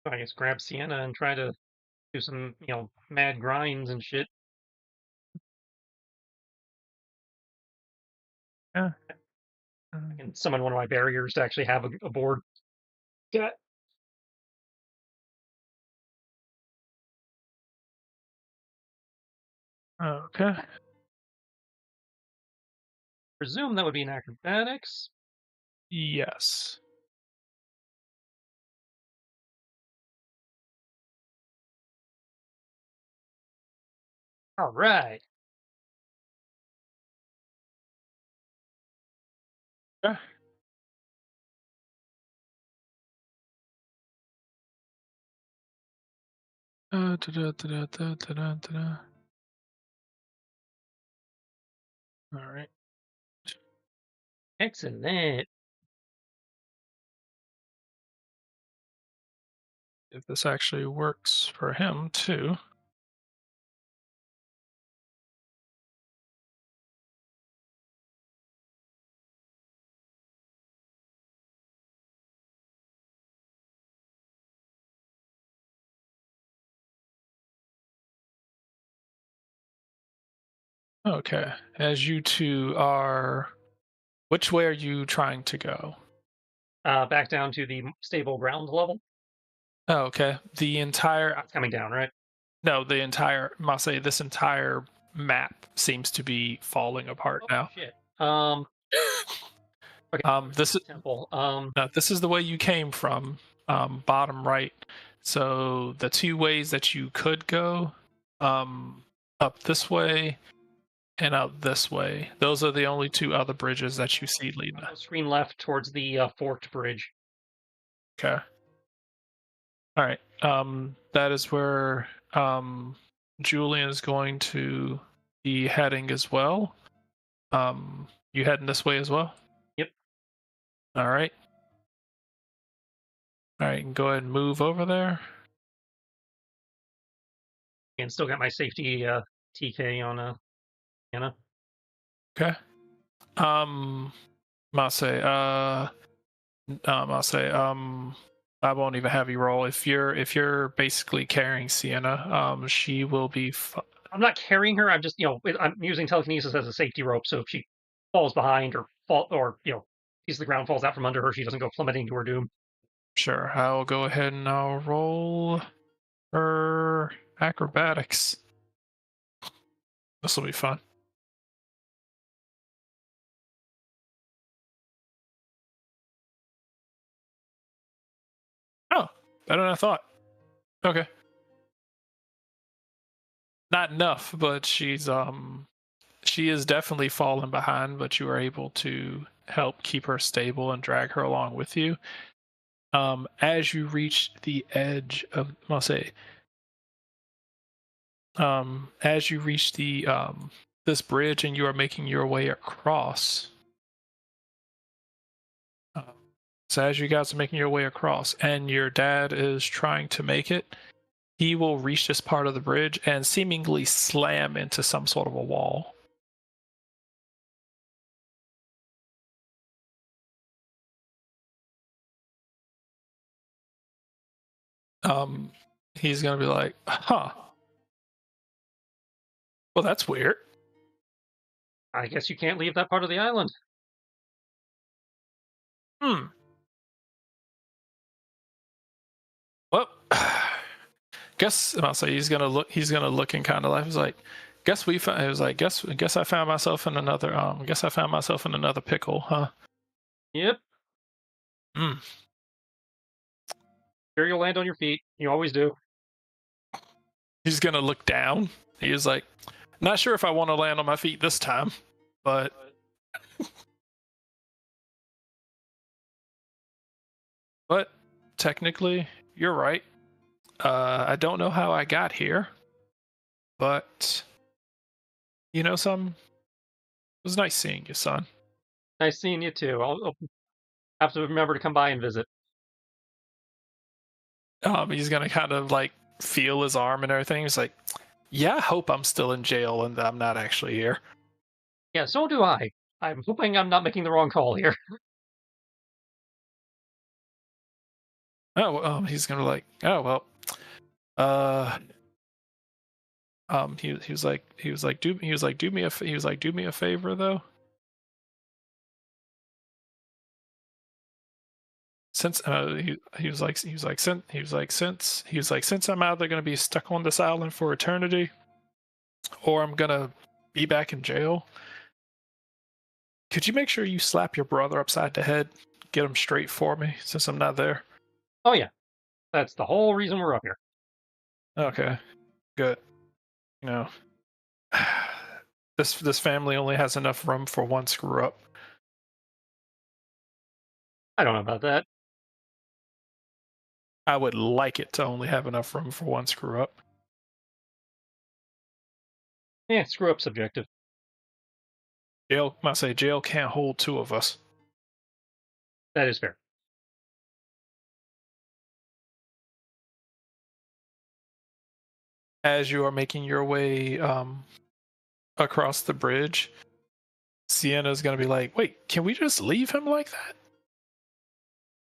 I guess grab Sienna and try to do some, mad grinds and shit. Yeah. I can summon one of my barriers to actually have a board. Yeah. Okay. Presume that would be an acrobatics. Yes. All right. Yeah. Da-da. All right. Excellent. If this actually works for him too. Okay. As you two are, which way are you trying to go? Back down to the stable ground level. Oh, okay. The entire It's coming down, right? no, the entire Marseille, this entire map seems to be falling apart Oh now. shit. Okay. This is Temple. this is the way you came from, bottom right. So the two ways that you could go, up this way and out this way. Those are the only two other bridges that you see leading. Screen left towards the forked bridge. Okay. All right. That is where Julian is going to be heading as well. You heading this way as well? Yep. All right. All right. Go ahead and move over there. And still got my safety TK on Anna. Okay. Mase, Mase, I won't even have you roll. If you're basically carrying Sienna, she will be. I'm not carrying her. I'm just I'm using telekinesis as a safety rope. So if she falls behind or piece of the ground falls out from under her, she doesn't go plummeting to her doom. Sure, I'll go ahead and I'll roll her acrobatics. This will be fun. Oh, better than I thought. Okay. Not enough, but she is definitely falling behind, but you are able to help keep her stable and drag her along with you. As you reach the edge of, I'll say, as you reach the this bridge and you are making your way across. So as you guys are making your way across, and your dad is trying to make it, he will reach this part of the bridge and seemingly slam into some sort of a wall. He's gonna be like, huh. Well, that's weird. I guess you can't leave that part of the island. Hmm. Well, guess and I'll say he's gonna look. He's gonna look and kind of laugh. He's like, guess we found. It was like, guess I found myself in another. Guess I found myself in another pickle, huh? Yep. Hmm. Sure, you'll land on your feet. You always do. He's gonna look down. He's like, not sure if I want to land on my feet this time, but but technically, you're right. I don't know how I got here, but you know, it was nice seeing you, son. Nice seeing you too. I'll have to remember to come by and visit. He's gonna kind of like feel his arm and everything. He's like, yeah, I hope I'm still in jail and that I'm not actually here. Yeah, so do I. I'm hoping I'm not making the wrong call here. Oh, he's gonna like, oh well, uh, do me a favor though. Since since I'm either gonna be stuck on this island for eternity, or I'm gonna be back in jail. Could you make sure you slap your brother upside the head, get him straight for me, since I'm not there? Oh yeah, that's the whole reason we're up here. Okay, good. You know, this family only has enough room for one screw up. I don't know about that. I would like it to only have enough room for one screw up. Yeah, screw up subjective. Jail can't hold two of us. That is fair. As you are making your way across the bridge, Sienna's gonna be like, "Wait, can we just leave him like that?"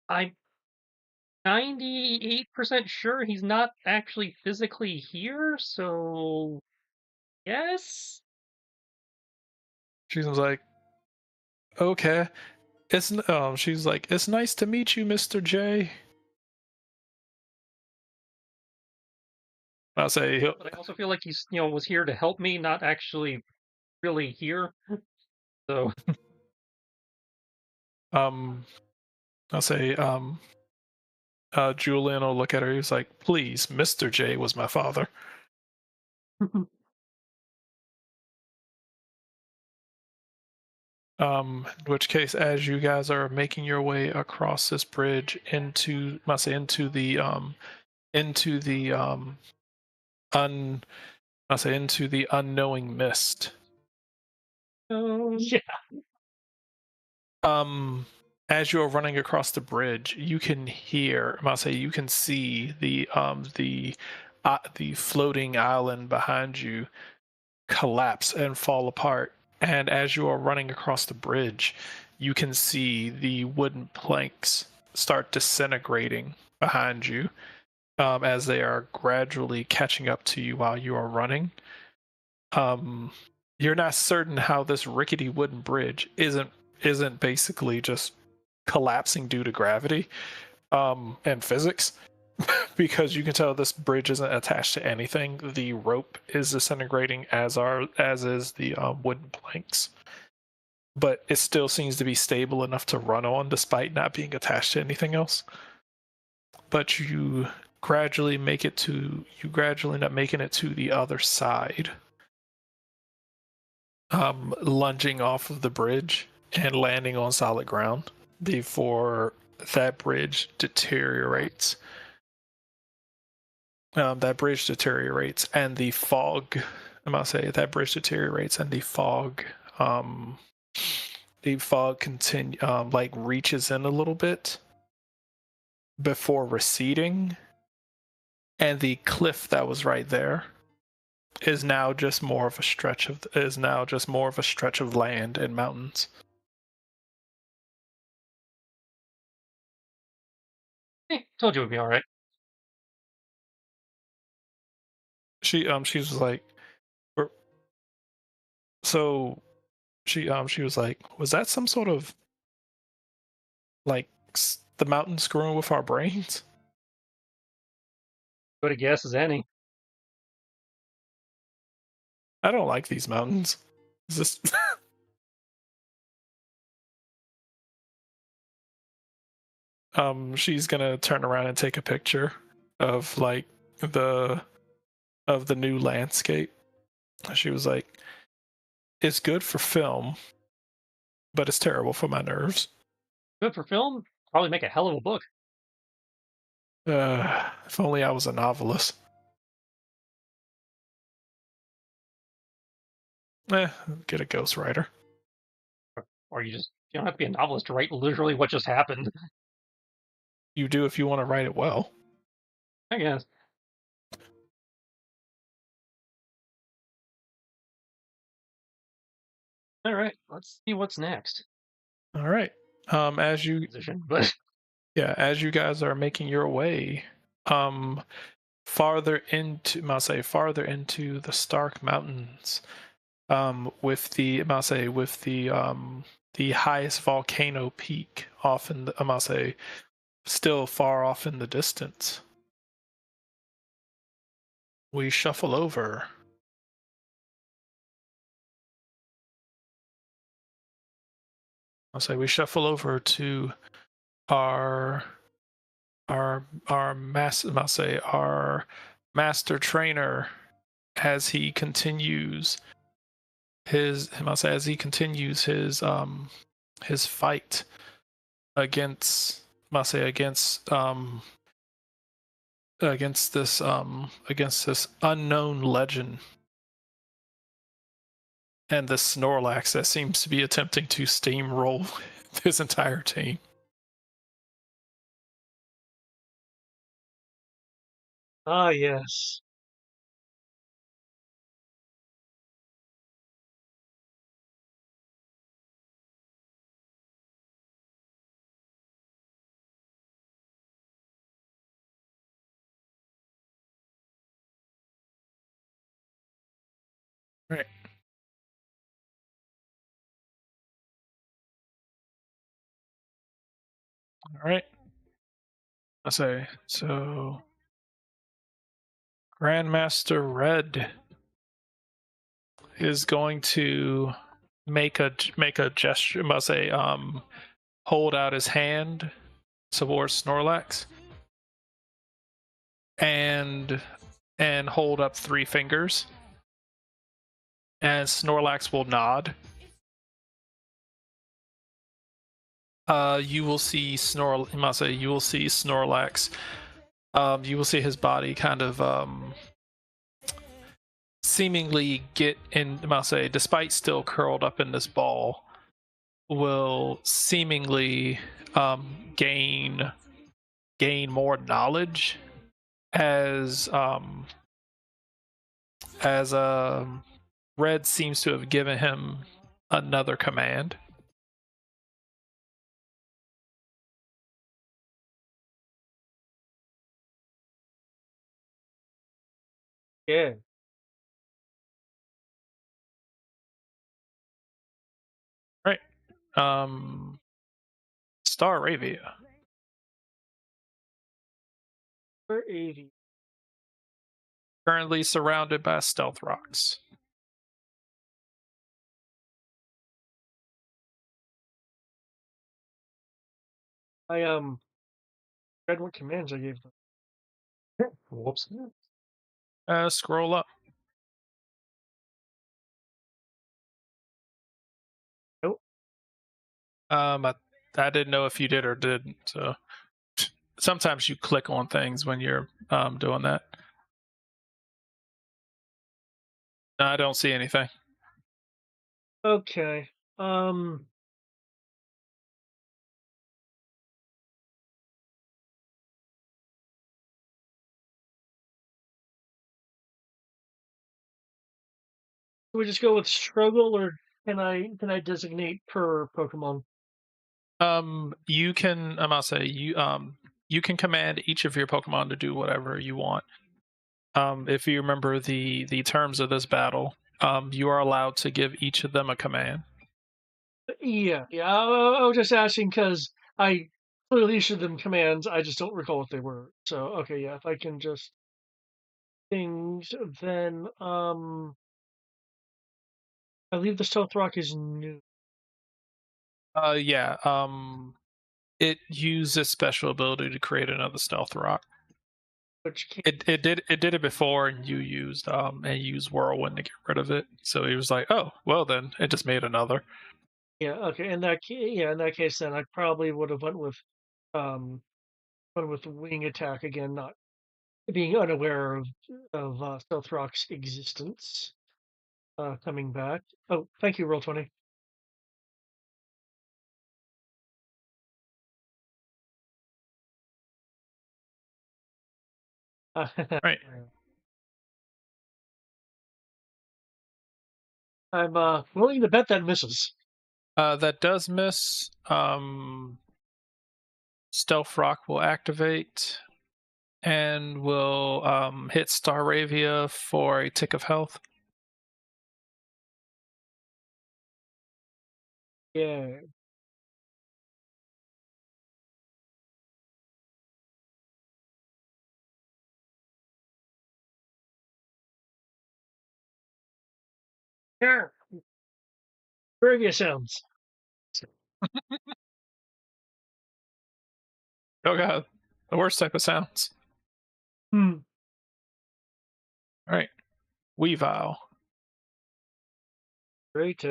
I'm 98% sure he's not actually physically here, so yes. She's like, "Okay." She's like, "It's nice to meet you, Mr. J." I'll say he'll, but I also feel like he's was here to help me, not actually really here. So um I'll say Julian will look at her. He's like, "Please, Mr. J was my father." In which case, as you guys are making your way across this bridge into, must say, into the un, I say, into the unknowing mist. yeah. Um, as you're running across the bridge, you can hear, I say, you can see the floating island behind you collapse and fall apart. And as you are running across the bridge, you can see the wooden planks start disintegrating behind you, as they are gradually catching up to you while you are running. Um, you're not certain how this rickety wooden bridge isn't basically just collapsing due to gravity and physics, because you can tell this bridge isn't attached to anything. The rope is disintegrating, as is the wooden planks, but it still seems to be stable enough to run on despite not being attached to anything else. But you gradually end up making it to the other side, lunging off of the bridge and landing on solid ground before that bridge deteriorates. That bridge deteriorates, and the fog. I must say that bridge deteriorates, and the fog. The fog like reaches in a little bit before receding, and the cliff that was right there is now just more of a stretch of land and mountains. Told you it would be all right. She was like, "We're-" so she was like, "Was that some sort of like the mountain screwing with our brains?" Good a guess as any. I don't like these mountains. Is this she's gonna turn around and take a picture of like the of the new landscape. She was like, "It's good for film, but it's terrible for my nerves." Good for film. Probably make a hell of a book. If only I was a novelist. Get a ghostwriter. Or you don't have to be a novelist to write literally what just happened. You do if you want to write it well. I guess. All right, let's see what's next. All right. As you Position, but Yeah, as you guys are making your way, um, farther into the Stark Mountains, with the highest volcano peak off in the, still far off in the distance. We shuffle over. We shuffle over to our our master trainer as he continues his fight against against this unknown legend and the Snorlax that seems to be attempting to steamroll his entire team. ah yes. Right. All right. I say so. Grandmaster Red is going to make a gesture. Must say, hold out his hand towards Snorlax, and hold up 3 fingers, and Snorlax will nod. You will see You will see Snorlax. You will see his body kind of seemingly get in. Despite still curled up in this ball, will seemingly gain more knowledge as Red seems to have given him another command. Yeah. Right. Staravia. For 80. Currently surrounded by stealth rocks. I read what commands I gave them. Whoops. Scroll up. Nope. I didn't know if you did or didn't. So sometimes you click on things when you're doing that. No, I don't see anything. Okay. We just go with struggle, or can I designate per Pokemon? You can. You can command each of your Pokemon to do whatever you want. If you remember the terms of this battle, you are allowed to give each of them a command. Yeah, yeah. I was just asking because I clearly issued them commands. I just don't recall what they were. So okay, yeah. If I can just things, then I believe the Stealth Rock is new. Yeah. It used a special ability to create another stealth rock. Which can, It did it before, and you used whirlwind to get rid of it. So he was like, oh well, then it just made another. yeah, okay. In that case, then I probably would have um went with wing attack again, not being unaware of Stealth Rock's existence. Coming back. Oh, thank you, roll 20. Right. I'm willing to bet that misses. That does miss. Stealth rock will activate and will hit Staravia for a tick of health. Yeah. Sure. Trivia sounds. Oh god, the worst type of sounds. Hmm. All right, Weavile. Great.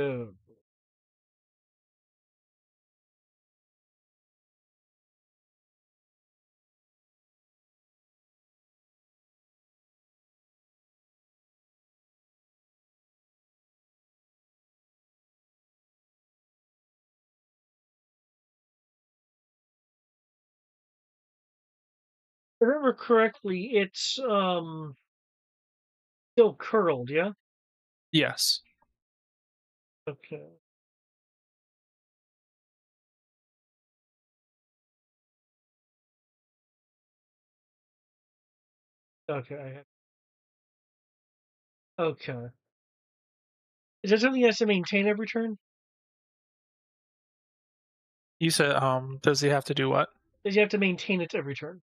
If I remember correctly, it's still curled, yeah? Yes. Okay. Okay. Okay. Is that something he has to maintain every turn? You said, does he have to do what? Does he have to maintain it every turn?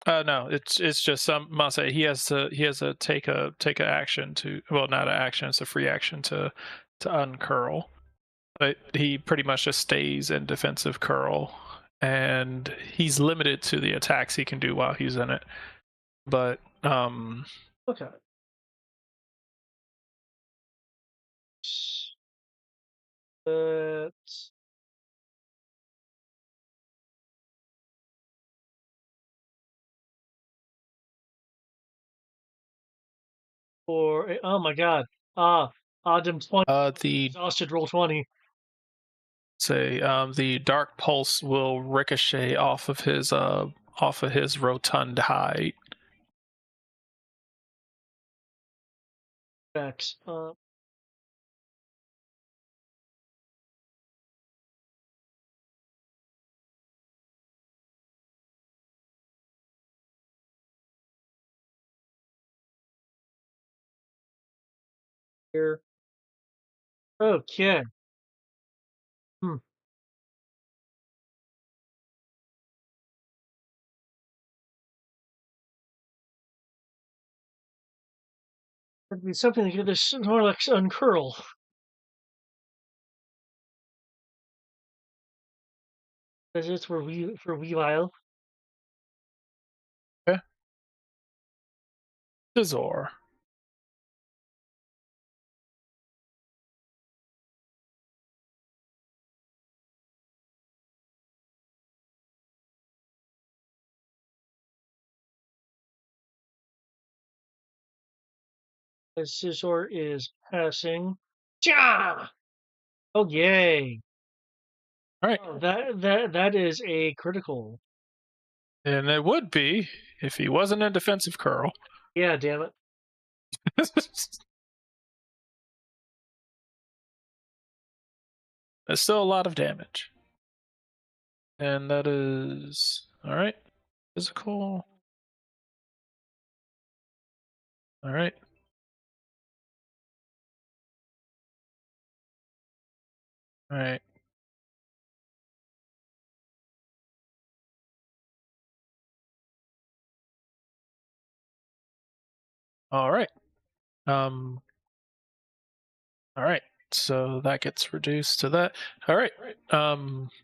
No, it's just some Mase. He has to take a action to, well, not an action. It's a free action to uncurl. But he pretty much just stays in defensive curl, and he's limited to the attacks he can do while he's in it. But Okay. Let's for oh my god. Adam 20 the exhausted roll 20. say the dark pulse will ricochet off of his rotund hide. X. Here. Okay. Hmm. That'd be something to get this Snorlax uncurl. This is for Weavile. Okay. Scizor. This Scizor is passing. Ja! Oh yay! All right. Oh, that is a critical. And it would be if he wasn't in defensive curl. Yeah, damn it. That's still a lot of damage. And that is all right. Physical. All right. All right. All right. Um. All right. So that gets reduced to that. All right.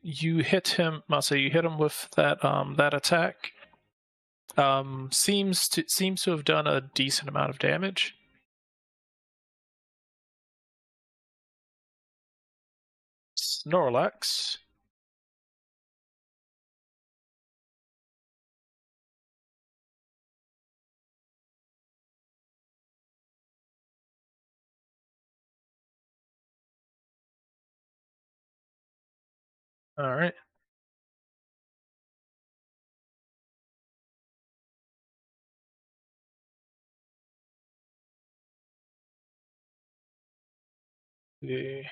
You hit him. I'll say you hit him with that attack. Seems to have done a decent amount of damage. Snorlax. All right. The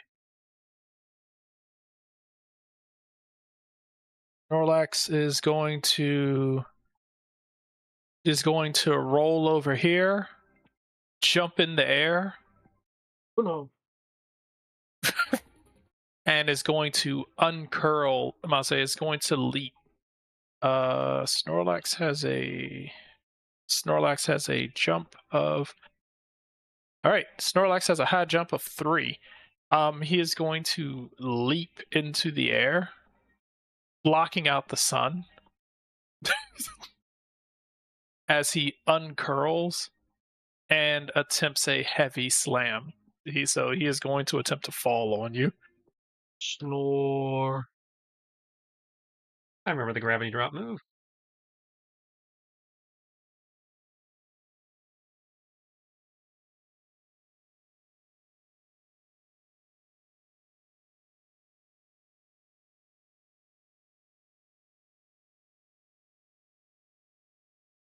Snorlax is going to roll over here, jump in the air, Oh no. and is going to uncurl. I'm gonna say it's going to leap. Snorlax has a jump of. All right, Snorlax has a high jump of 3. He is going to leap into the air, blocking out the sun as he uncurls and attempts a heavy slam. He is going to attempt to fall on you. Snore. I remember the gravity drop move.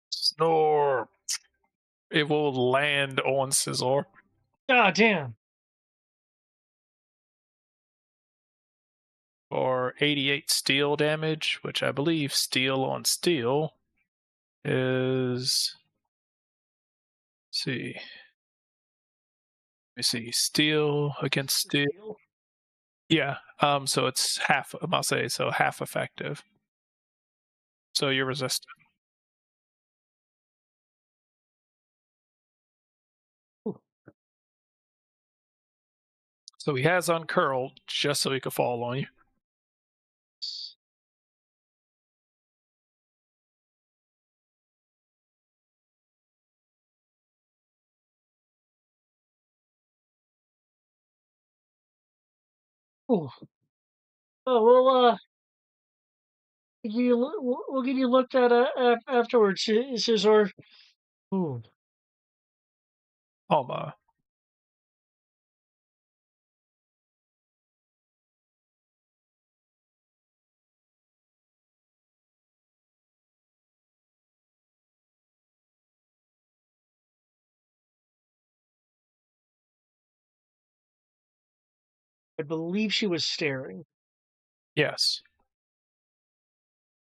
Snore. It will land on Scizor God damn. for 88 steel damage, which I believe steel on steel is. Let's see. Let me see. Steel against steel. Yeah. So it's half. I'll say so half effective. So you're resistant. So he has uncurled just so he could fall on you. Ooh. Oh well. We'll get you looked at afterwards, Scissor. Ooh. Alma. I believe she was staring. Yes.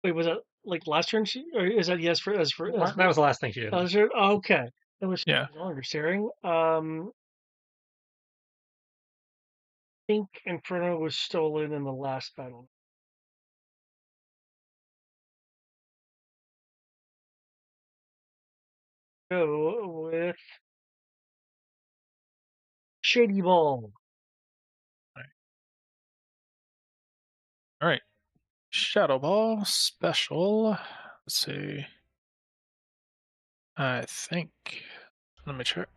Wait, was that like last turn? Or is that yes for as That was the last thing she did. sure? Oh, okay. It was Yeah. no longer staring. I think Inferno was stolen in the last battle. Go with Shady Ball. All right. Shadow Ball special. Let's see. I think. Let me check.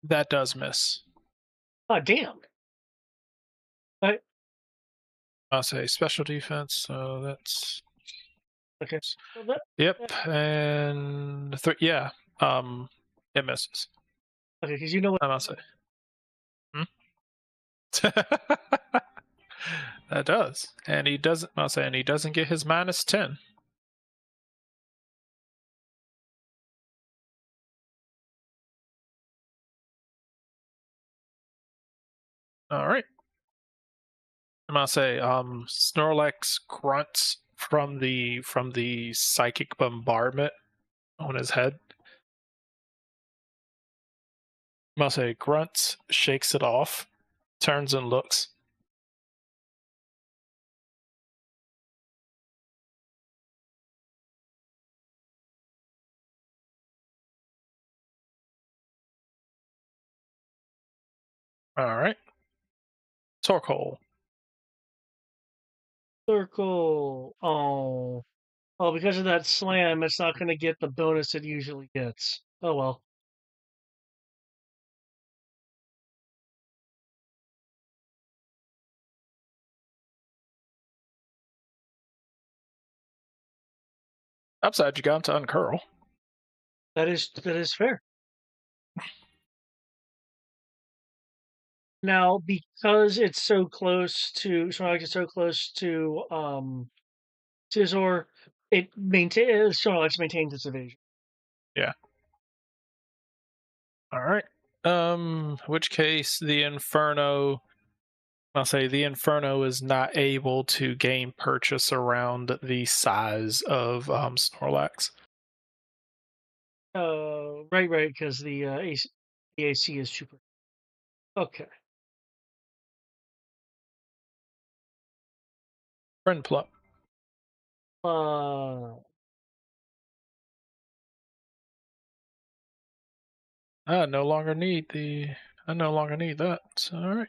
That does miss. Oh damn! I, I'll say special defense. So that's. okay. Well, that, Yep. And yeah. It misses. okay, because you know what? I'll say. Hmm? That does. And he doesn't. I'll say. And he doesn't get his -10. All right. I'm gonna say Snorlax grunts from the psychic bombardment on his head. I'm gonna say grunts, shakes it off, turns and looks. All right. Torkoal. Circle. Oh, because of that slam, it's not going to get the bonus it usually gets. Oh well. Upside, you got him to uncurl. That is fair. Now, because it's so close to Snorlax is so close to Scizor, Snorlax maintains its evasion. Yeah. All right. Which case the Inferno. I'll say the Inferno is not able to gain purchase around the size of Snorlax. Right, because the AC is super. Okay. Friend pluck. Uh, I no longer need the. I no longer need that. So, all right.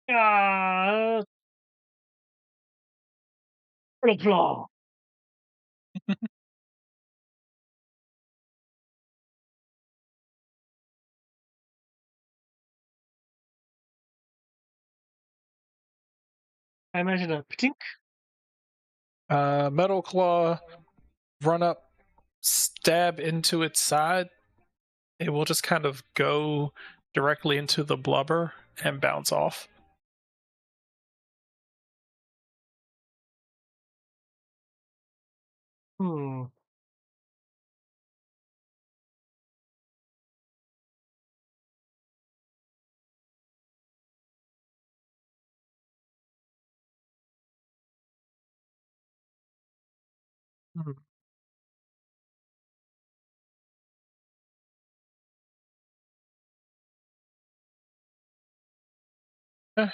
ah, Claw. I imagine a patink. Metal Claw, run up, stab into its side. It will just kind of go directly into the blubber and bounce off. Hmm. Hmm. Eh,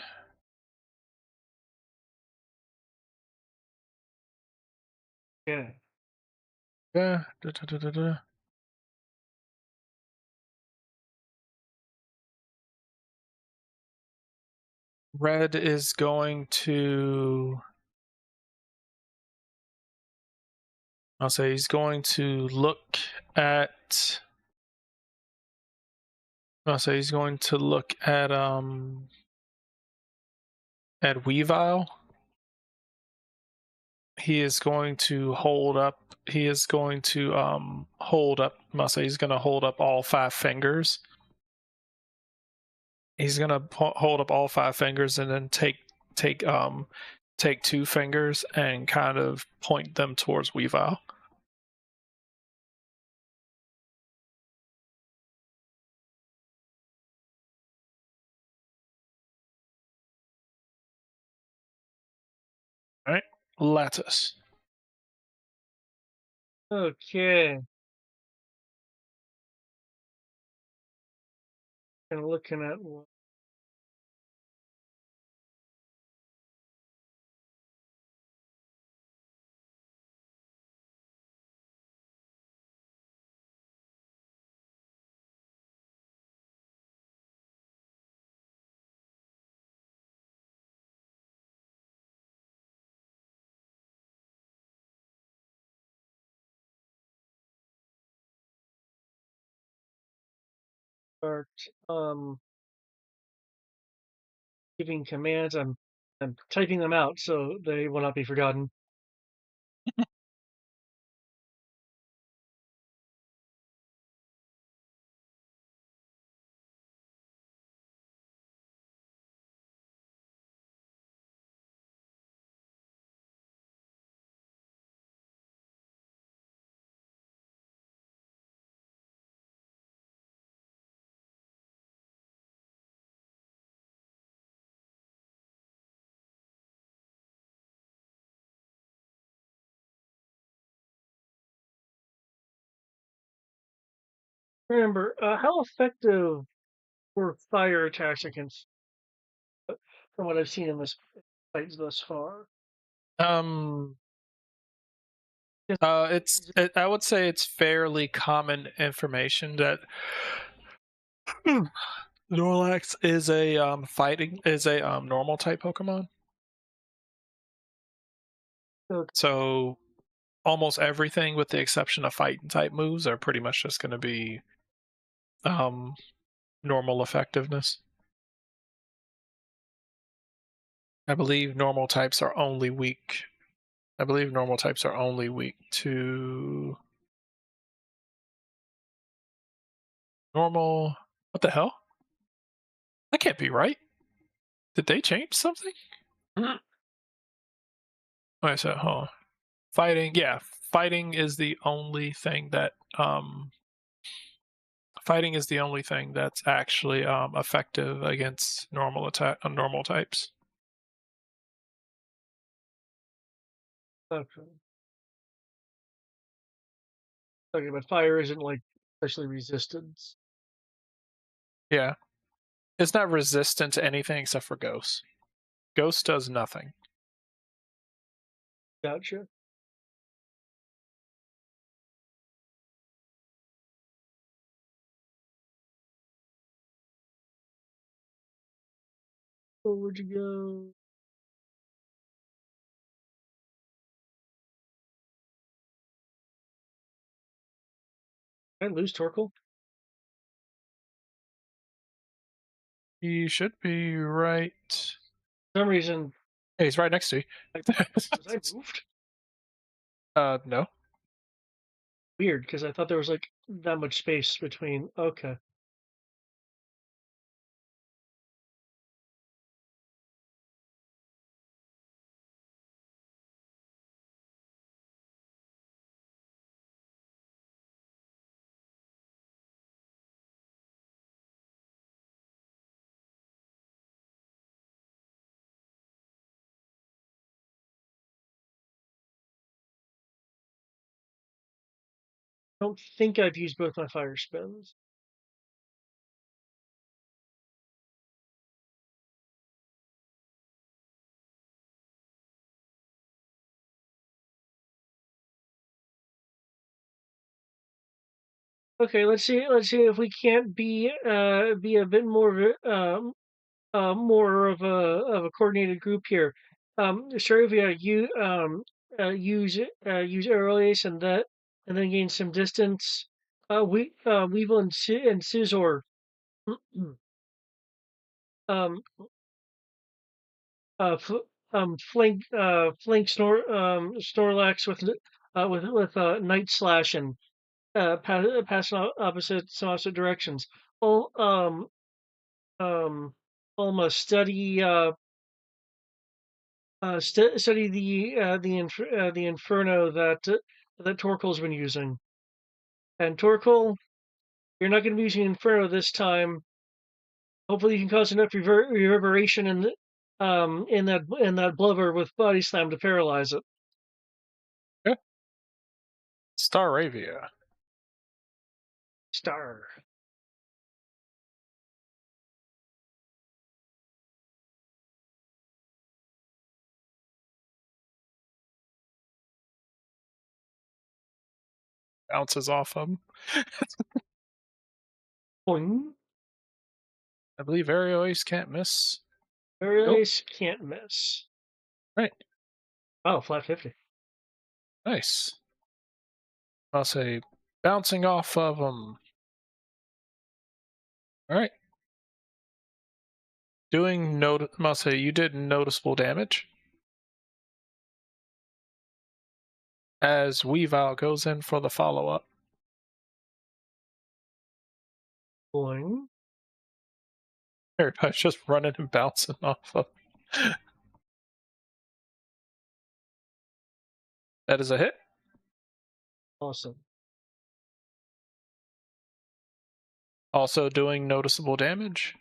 Yeah. yeah. Da, da, da, da, da. Red is going to. I'll say he's going to look at. I'll say he's going to look at Weavile. He is going to hold up. He is going to hold up. I'll say he's going to hold up all 5 fingers. He's going to hold up all 5 fingers and then take 2 fingers and kind of point them towards Weavile. All right, Lattice. Okay. And looking at what. Start giving commands. I'm typing them out so they will not be forgotten. Remember, how effective were fire attacks against, from what I've seen in this fight thus far? Um, Just- I would say it's fairly common information that Snorlax is a normal type Pokemon. Okay, So almost everything, with the exception of fighting type moves, are pretty much just going to be um, normal effectiveness. I believe normal types are only weak. I believe normal types are only weak to normal. What the hell? That can't be right. Did they change something? Wait, so hold on. Fighting, yeah, fighting is the only thing that fighting is the only thing that's actually effective against normal types. okay. Okay, but fire isn't like especially resistance. Yeah, it's not resistant to anything except for Ghost. Ghost does nothing. Gotcha. Where'd you go? Did I lose Torkoal? You should be right. For some reason, Hey, he's right next to you. Was I moved? No. Weird, because I thought there was like that much space between. Okay. I don't think I've used both my fire spins. Okay, let's see. Let's see if we can't be a bit more of a coordinated group here. Sharivia, you use Aerolase and then gain some distance. We Weevil and Scizor um fl flank Snorlax with Night Slash and pass in opposite directions. All almost study the Inferno that Torkoal's been using. And Torkoal, you're not going to be using Inferno this time. Hopefully, you can cause enough reverberation in that blubber with Body Slam to paralyze it. Yeah. Staravia. Star. Bounces off him. Boing. I believe Aerial Ace can't miss. Ace can't miss. Right. Oh, flat 50. Nice. I'll say bouncing off of him. Alright. I'll say you did noticeable damage. As Weavile goes in for the follow-up. Boing. Everybody's just running and bouncing off of. That is a hit. Awesome. Also doing noticeable damage.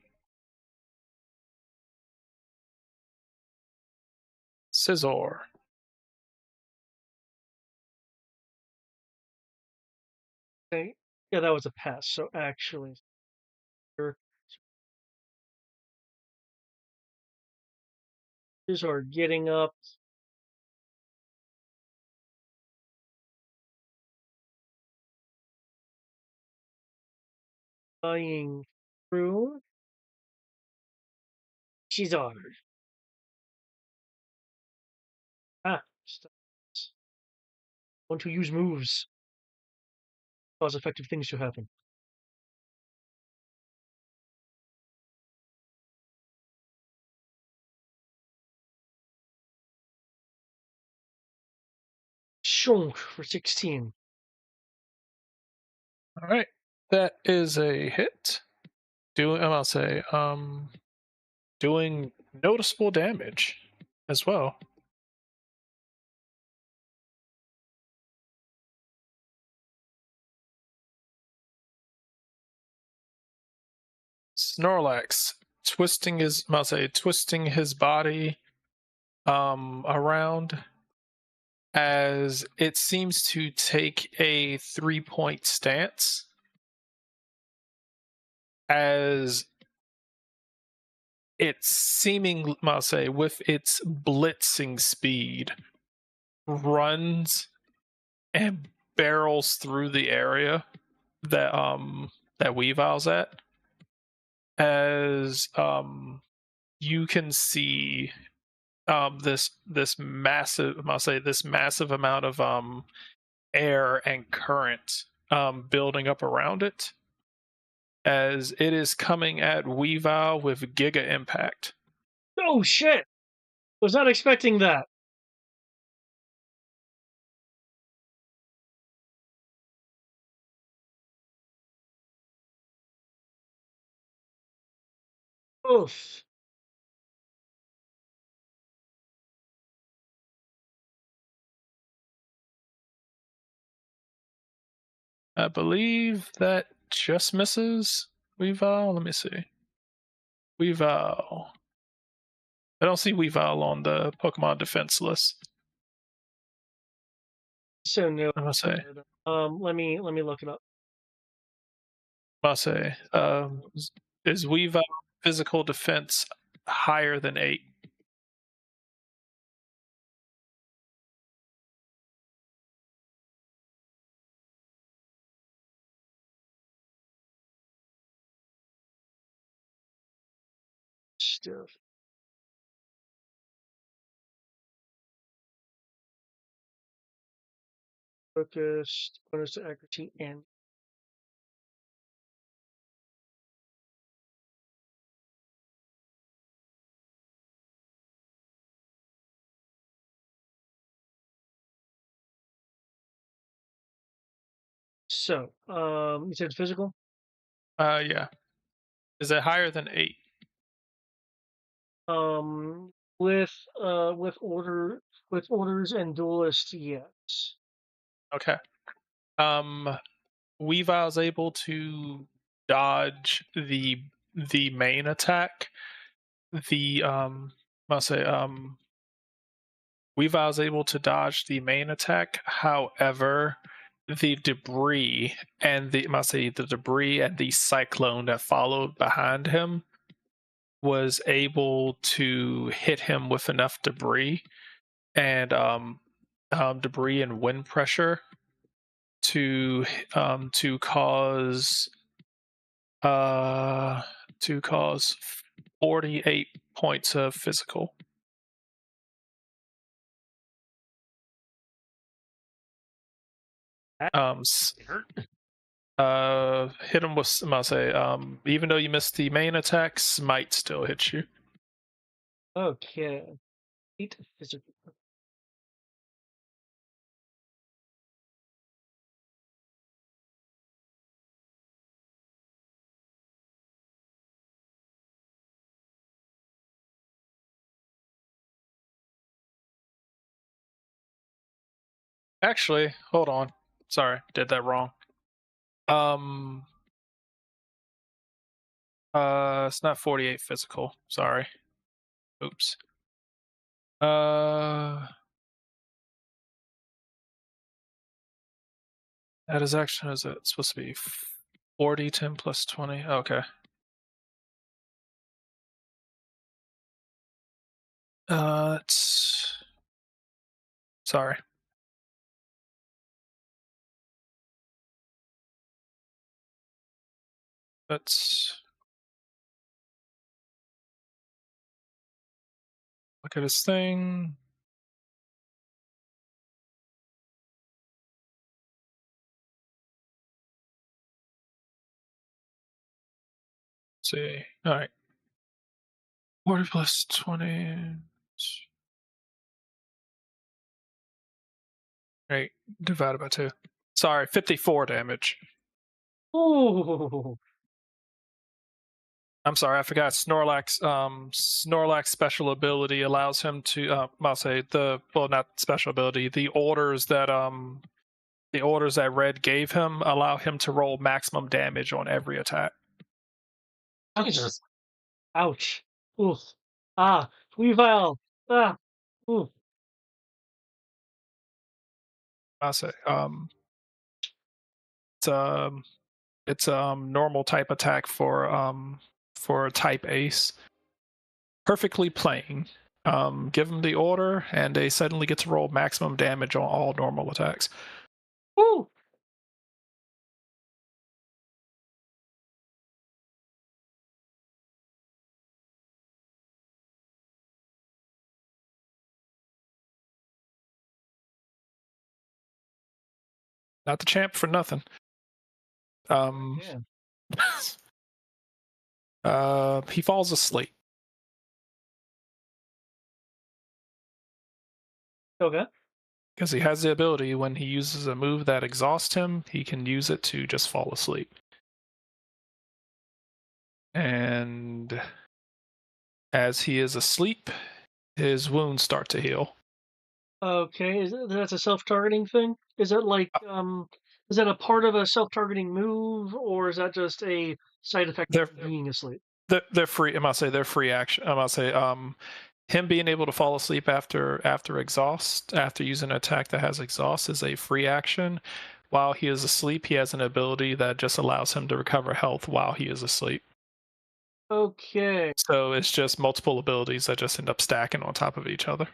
Scizor. Okay. Yeah, that was a pass. So actually, these are getting up. Flying through. She's on. Ah, want to use moves. Cause effective things to happen. Shunk for 16. Alright. That is a hit. I'll say, doing noticeable damage as well. Snorlax twisting his body around as it seems to take a 3-point stance as it's seeming, I'll say, with its blitzing speed, runs and barrels through the area that Weavile's at, as you can see this massive, I'll say, this massive amount of air and current building up around it, as it is coming at Weavile with Giga Impact. Oh shit! Was not expecting that. Oof. I believe that just misses Weavile. Let me see. Weavile. I don't see Weavile on the Pokemon defense list. So no. I must say. Let me look it up. Must say. Is Weavile physical defense higher than 8? Stuff. Focused, bonus to accuracy, and so. You said physical. Yeah. Is it higher than 8? With orders and duelist, yes. Okay. Weavile's able to dodge the main attack. I'll say Weavile's able to dodge the main attack. However, the debris and the debris and the cyclone that followed behind him was able to hit him with enough debris and debris and wind pressure to cause uh to cause 48 points of physical. Hit him with, I'll say, even though you missed the main attack, smite still hits you. Okay. 8 physical. Actually, hold on. Sorry, did that wrong. It's not 48 physical. Sorry. Oops. That is actually, is it supposed to be 40, 10 plus 20? Okay. It's sorry. Let's look at his thing. Let's see. All right. 40 plus 20. Right. Divided by 2. Sorry, 54 damage. Ooh. I'm sorry, I forgot Snorlax. Snorlax special ability allows him to. I'll say not special ability. The orders that Red gave him allow him to roll maximum damage on every attack. Jesus. Ouch. Oof. Ah. Weavile. Ah. Oof. I'll say it's normal type attack for type Ace. Perfectly playing. Give them the order, and they suddenly get to roll maximum damage on all normal attacks. Woo. Not the champ for nothing. Yeah. He falls asleep. Okay. Because he has the ability when he uses a move that exhausts him, he can use it to just fall asleep. And as he is asleep, his wounds start to heal. Okay. That's a self-targeting thing? Is that like is that a part of a self-targeting move, or is that just a side effect They're of being asleep? they're free. I must say they're free action. I must say him being able to fall asleep after exhaust, after using an attack that has exhaust, is a free action. While he is asleep, he has an ability that just allows him to recover health while he is asleep. Okay. So it's just multiple abilities that just end up stacking on top of each other.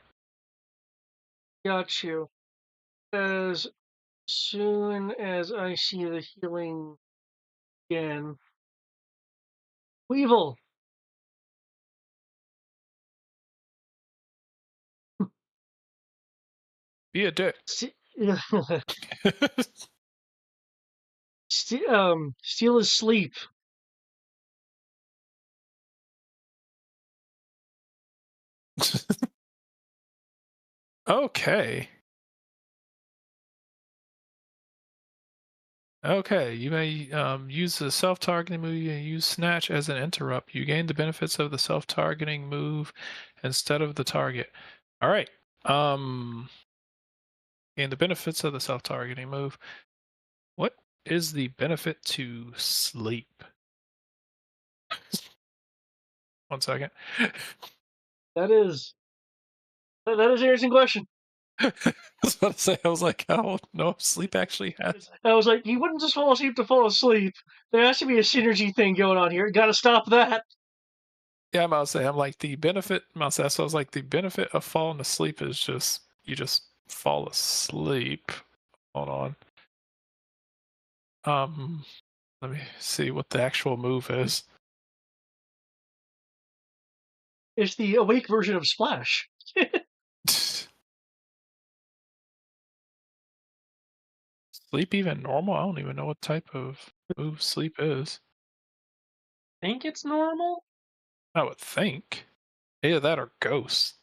Got you. As soon as I see the healing again. Weevil. Be a dick. Steal his sleep. Okay. Okay, you may use the self-targeting move. You use Snatch as an interrupt. You gain the benefits of the self-targeting move instead of the target. All right. Gain the benefits of the self-targeting move. What is the benefit to sleep? 1 second. That is that is an interesting question. I was about to say, I was like, oh no, sleep actually has. I was like, he wouldn't just fall asleep to fall asleep. There has to be a synergy thing going on here. Got to stop that. Yeah, I'm about to say, I'm like, the benefit, so I was like, the benefit of falling asleep is just, you just fall asleep. Hold on. Let me see what the actual move is. It's the awake version of Splash. Sleep even normal? I don't even know what type of move sleep is. Think it's normal? I would think. Either that or ghost.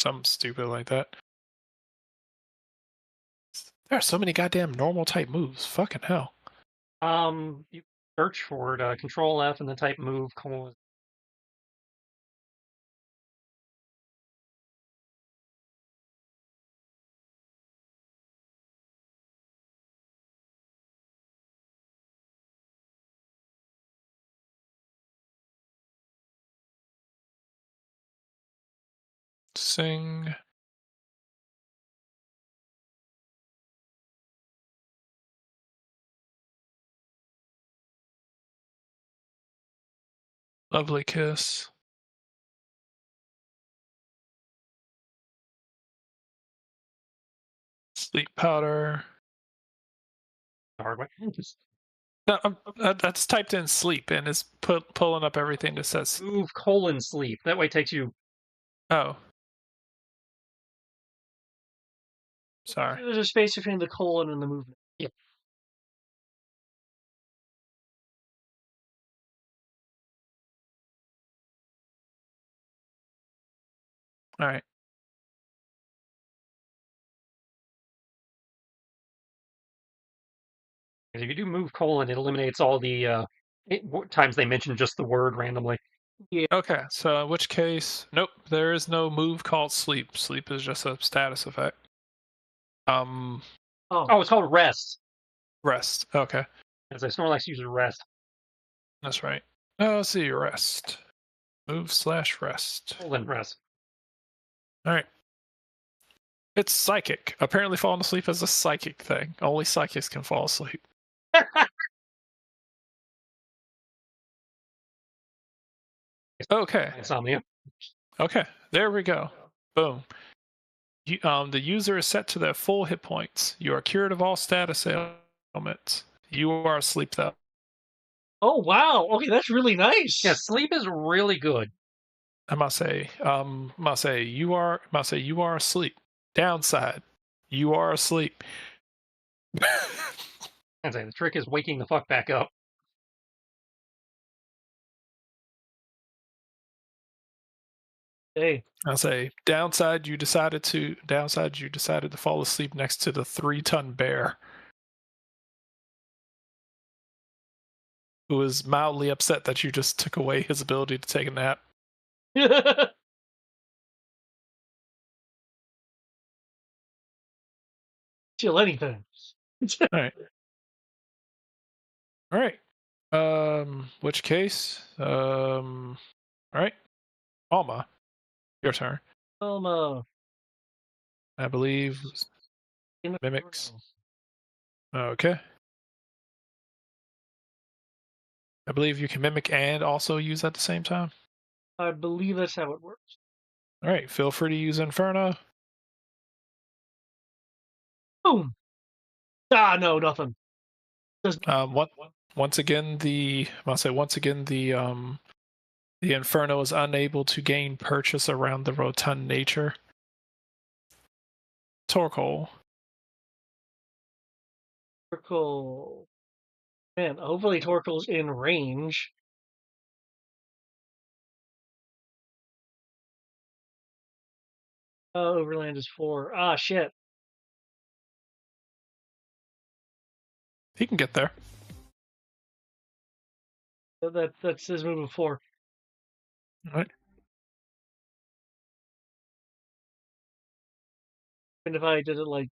Something stupid like that. There are so many goddamn normal type moves. Fucking hell. You search for it. Control F and the type move. Sing. Lovely kiss. Sleep powder. Hard way. No, that's typed in sleep and it's pulling up everything that says. Move : sleep. That way it takes you. Oh. Sorry. There's a space between the colon and the movement. Yep. All right. If you do move : it eliminates all the times they mention just the word randomly. Yeah. Okay, so in which case, nope, there is no move called sleep. Sleep is just a status effect. Oh. Oh, it's called rest. Rest. Okay, As I Snorlax uses rest. that's right. Oh, let's see, rest. Move / rest. Rest. All right. It's psychic. Apparently, falling asleep is a psychic thing. Only psychics can fall asleep. Okay. Insomnia. Okay, there we go. Boom. The user is set to their full hit points. You are cured of all status ailments. You are asleep though. Oh wow. Okay, that's really nice. Yeah, sleep is really good. I must say, you are asleep. Downside, you are asleep. I'd say the trick is waking the fuck back up. Hey, I'll say downside. You decided to fall asleep next to the 3-ton bear, who was mildly upset that you just took away his ability to take a nap. steal anything. All right. All right. Which case? All right. Alma, your turn. I believe mimics. Okay. I believe you can mimic and also use at the same time. I believe that's how it works. All right. Feel free to use Inferno. Boom. Ah, no, nothing. Once again, the Inferno is unable to gain purchase around the rotund nature. Torkoal. Torkoal. Man, hopefully Torkoal's in range. Overland is 4. Ah, shit. He can get there. That's his move of 4. All right. And if I did it like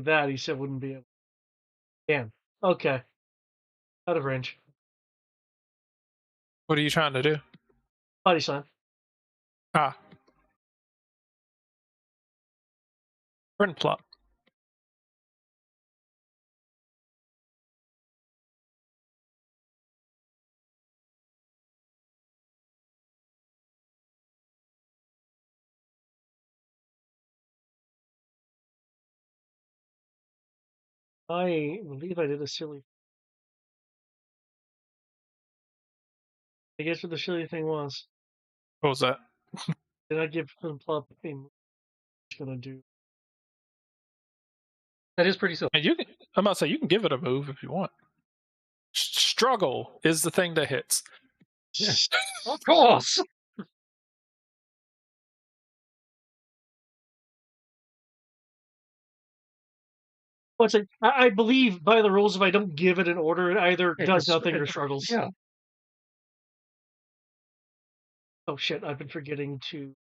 that, he said wouldn't be able. Damn. Okay. Out of range. What are you trying to do? Body slam. Ah. Print plot. I believe I did a silly. I guess what the silly thing was. What was that? Did I give him plop a move he's gonna do? That is pretty silly. And I'm about to say you can give it a move if you want. Struggle is the thing that hits. Yes. Of course. Well, it's like, I believe by the rules, if I don't give it an order, it either It does just- nothing or it- struggles. Yeah. Oh shit, I've been forgetting to.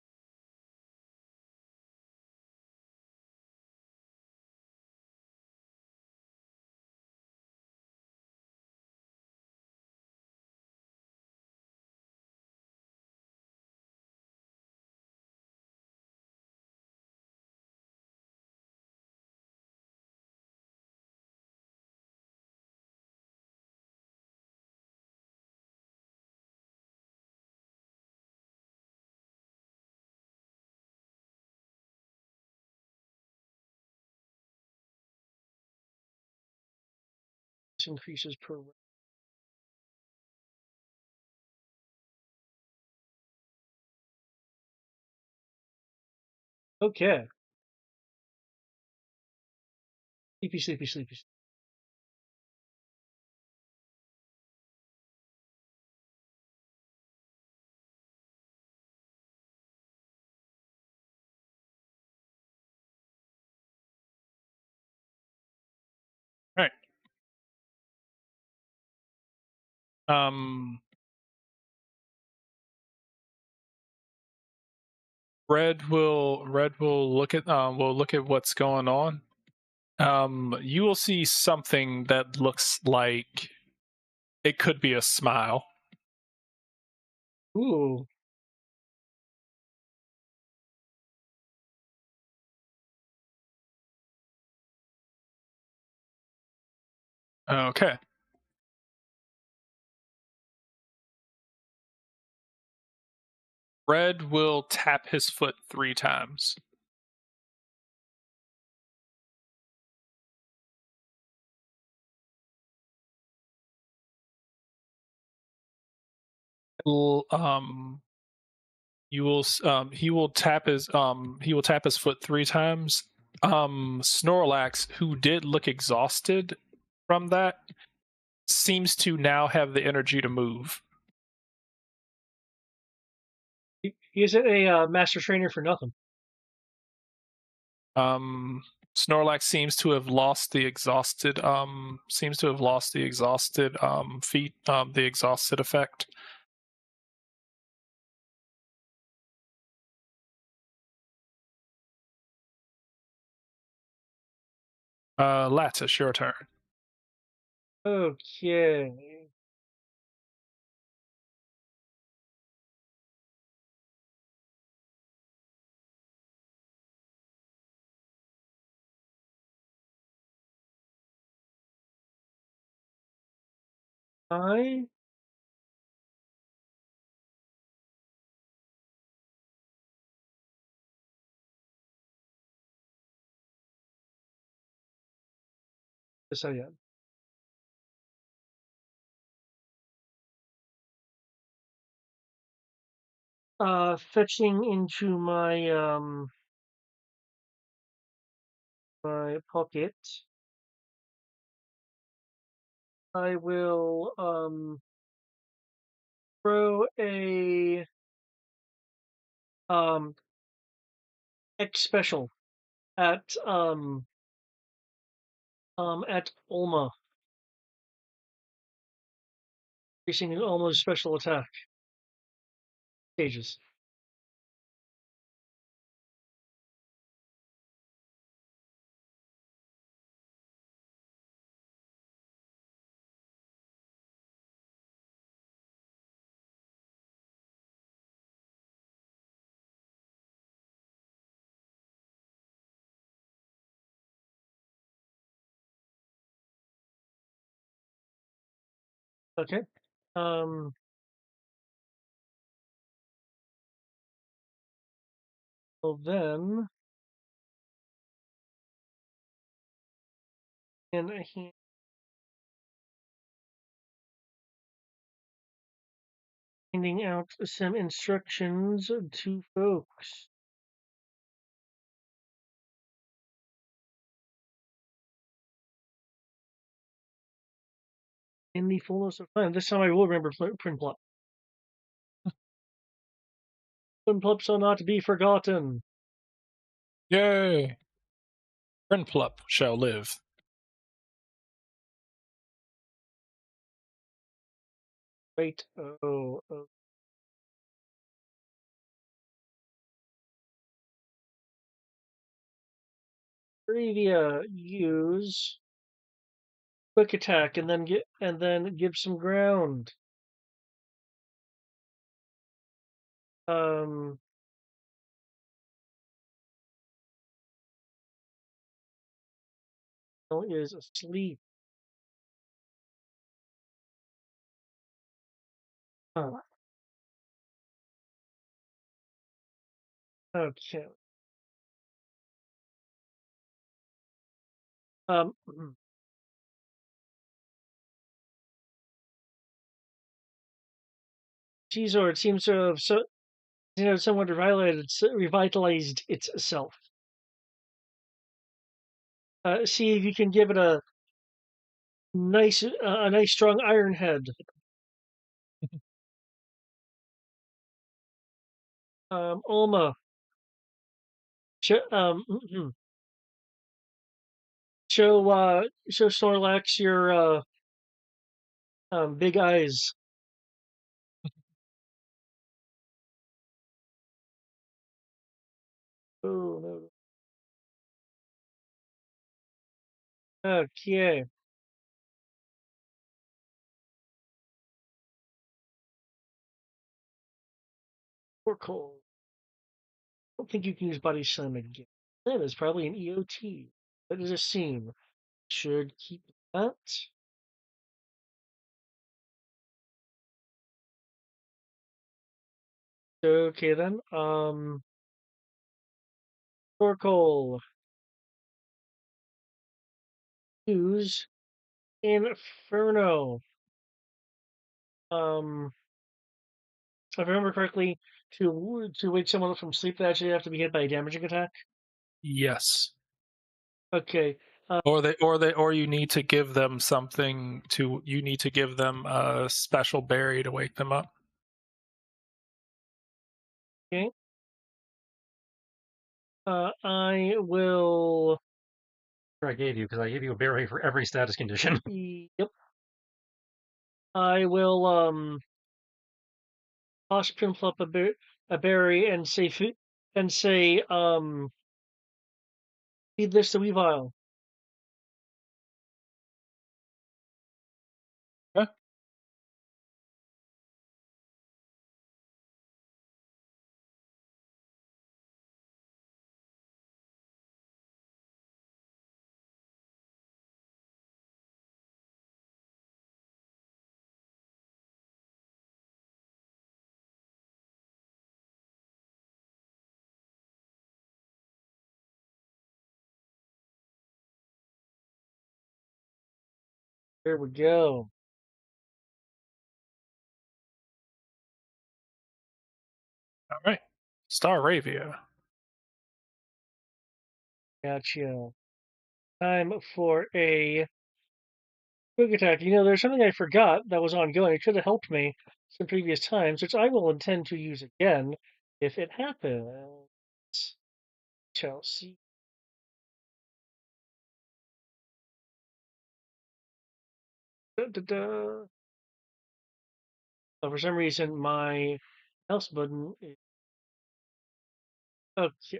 Increases per round. Okay. Sleepy, sleepy, sleepy. All right. Red will look at what's going on. You will see something that looks like it could be a smile. Ooh. Okay. Red will tap his foot 3 times. You will he will tap his foot 3 times. Snorlax, who did look exhausted from that, seems to now have the energy to move. He isn't a master trainer for nothing. Snorlax seems to have lost the exhausted feat, the exhausted effect. Lattice, your turn. Okay. I yes I am. Fetching into my pocket. I will throw a X special at Ulma, increasing Ulma's special attack stages. Okay. Well then, and handing out some instructions to folks. In the fullness of time. This time I will remember Prinplup. Prinplup shall not be forgotten. Yay! Prinplup shall live. Right. Previa use quick attack and then give some ground. Is asleep. Oh. Okay. Cheezor seems to have somewhat revitalized itself. See if you can give it a nice strong iron head. Ulma. Show Snorlax your big eyes. Oh no. Okay. Oracle. I don't think you can use Body Slam again. That is probably an EOT. That is a scene. Should keep that. Okay then. Oracle. Use Inferno. If I remember correctly, to wake someone up from sleep, they actually have to be hit by a damaging attack. Yes. Okay. Or you need to give them something to. You need to give them a special berry to wake them up. Okay. I will. I gave you because I gave you a berry for every status condition. Yep. I will toss Pimple up a berry and say feed this to Weavile. Yeah. There we go. All right. Staravia. Gotcha. Time for a quick attack. There's something I forgot that was ongoing. It could have helped me some previous times, which I will intend to use again if it happens. Shall see. Da, da, da. For some reason, my mouse button is. Okay.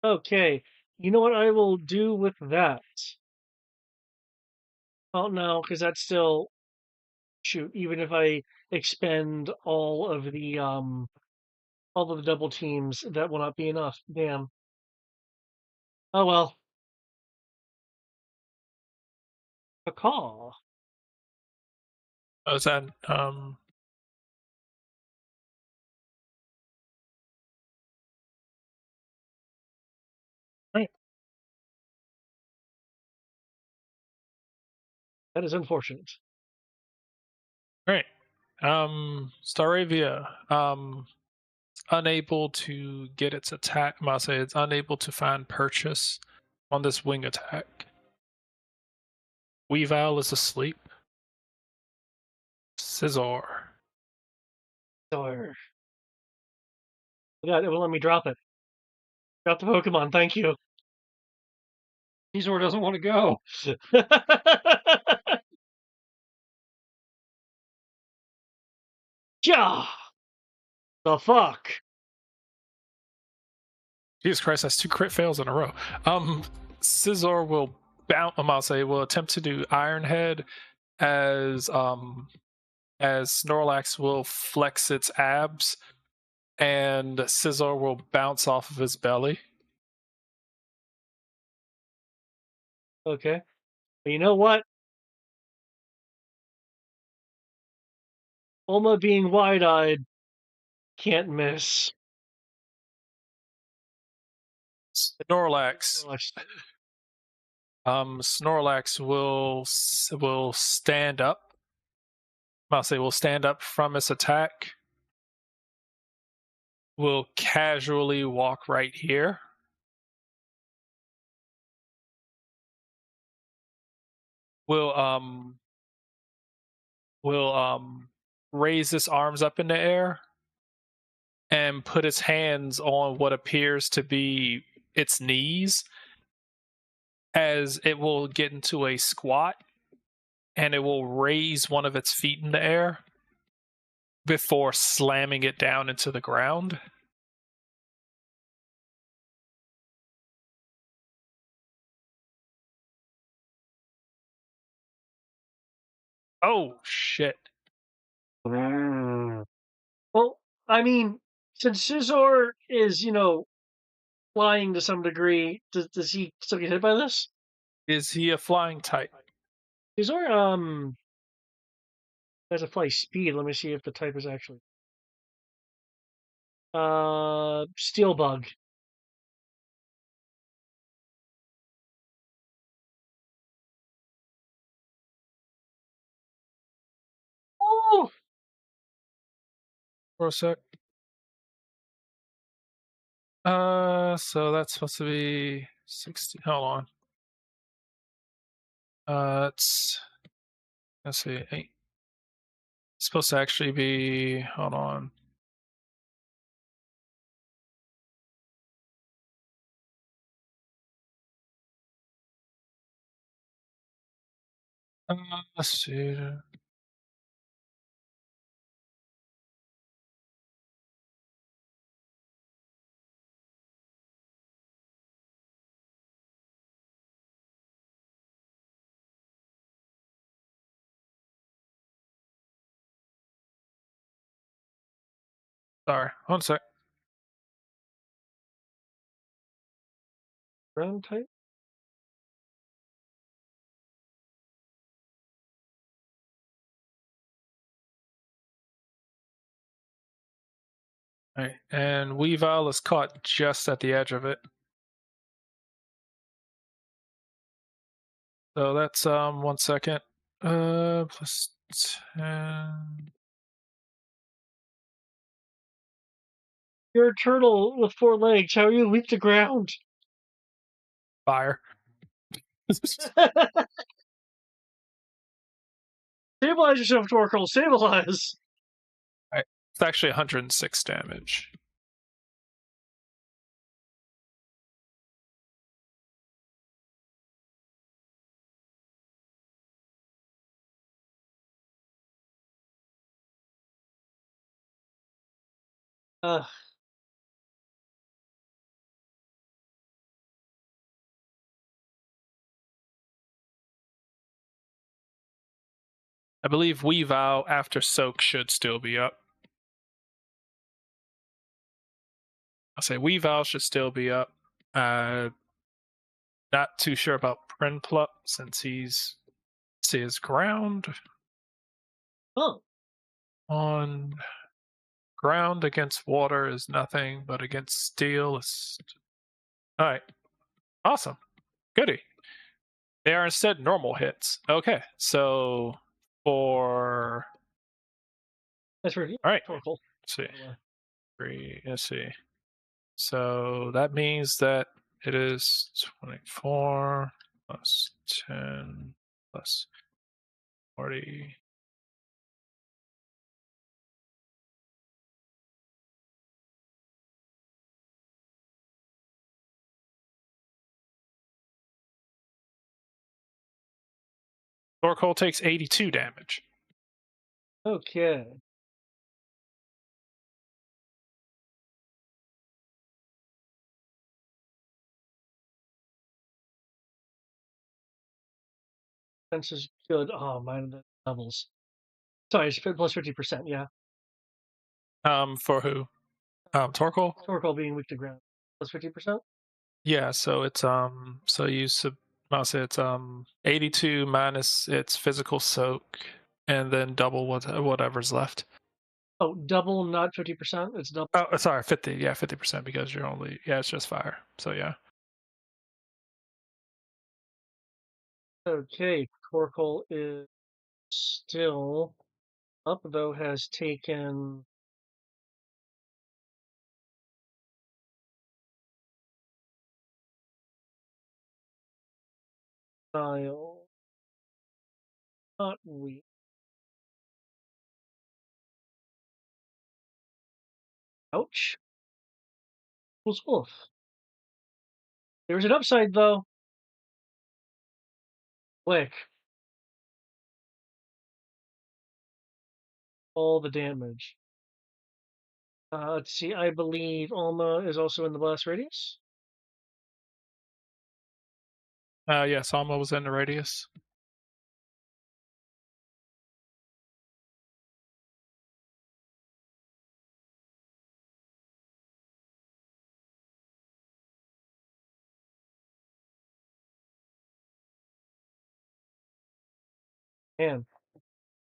Okay. You know what I will do with that? Oh, no, because that's still. Shoot, even if I expend all of the double teams, that will not be enough. Damn. Oh well. A call. Oh, is that right? That is unfortunate. Right. Staravia. Unable to get its attack. I must say it's unable to find purchase on this wing attack. Weavile is asleep. Scizor. Or God, it will let me drop it. Drop the Pokemon. Thank you. Scizor doesn't want to go. Yeah. The fuck. Jesus Christ, that's 2 crit fails in a row. Scizor will bounce. Amase will attempt to do Iron Head as Snorlax will flex its abs, and Scizor will bounce off of his belly. Okay. But you know what? Bulma being wide-eyed can't miss. Snorlax. Oh, Snorlax will stand up. I'll say will stand up from its attack. Will casually walk right here. Will raise its arms up in the air and put its hands on what appears to be its knees, as it will get into a squat, and it will raise one of its feet in the air before slamming it down into the ground. Oh shit. Well, I mean, since Scizor is, flying to some degree, does he still get hit by this? Is he a flying type? Scizor, has a fly speed. Let me see if the type is actually. Steel Bug. Oh! For a sec. So that's supposed to be 60. Hold on. Let's see. It's supposed to actually be. Hold on. Let's see. Sorry, one sec. Ground type? All right, and Weavile is caught just at the edge of it. So that's 1 second. Plus 10. You're a turtle with 4 legs. How are you weak to ground? Fire. Stabilize yourself, Torkoal. Stabilize. Right. It's actually 106 damage. Uh, I believe Weavile after Soak should still be up. I'll say Weavile should still be up. Not too sure about Prinplup since he's his ground. oh. On ground against water is nothing, but against steel is. Alright. Awesome. Goody. They are instead normal hits. Okay, so for. That's for Alright. Torkoal. Let's see. Let's see. So that means that it is 24 plus 10 plus 40. Torkoal takes 82 damage. Okay. Defense is good. Oh, mine the levels. Sorry, it's plus 50%. Yeah. For who? Torkoal? Torkoal being weak to ground. Plus 50%? Yeah, so it's so you I'll say it's 82 minus its physical soak and then double whatever's left. Oh, double, not 50%. It's double. Oh, sorry, 50. Yeah, 50% because you're only it's just fire. So yeah. Okay, Torkoal is still up, though has taken style. Not weak. Ouch. Wolf. There's an upside, though. Click. All the damage. Let's see. I believe Alma is also in the blast radius. Yes, Alma was in the radius. Man,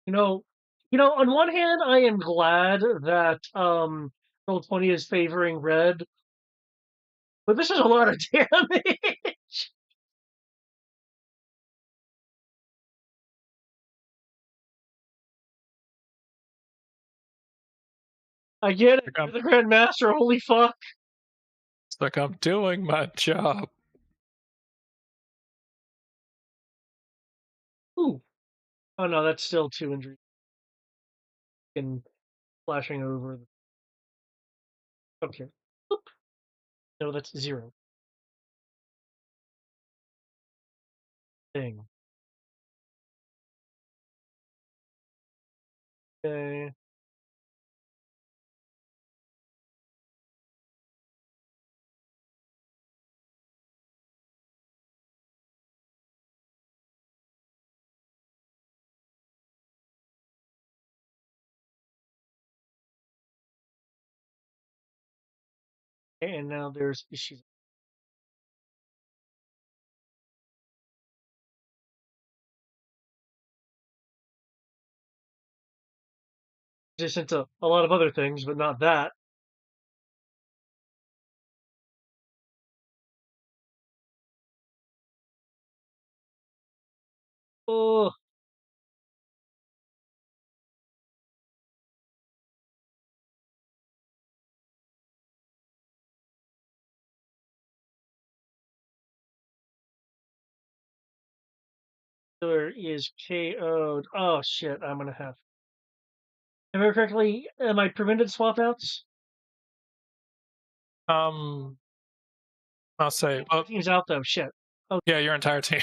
on one hand, I am glad that Roll 20 is favoring red, but this is a lot of damage. I get it. You're the Grandmaster. Holy fuck. It's like I'm doing my job. Ooh. Oh no, that's still 2 injuries. And flashing over. Okay. Oop. No, that's 0. Dang. Okay. And now there's issues. Resistant to a lot of other things, but not that. Oh, there is KO'd. Oh shit, I'm gonna have. Am I remember correctly? Am I permitted swap outs? I'll say, well, Team's out though. Shit. Oh, yeah, your entire team.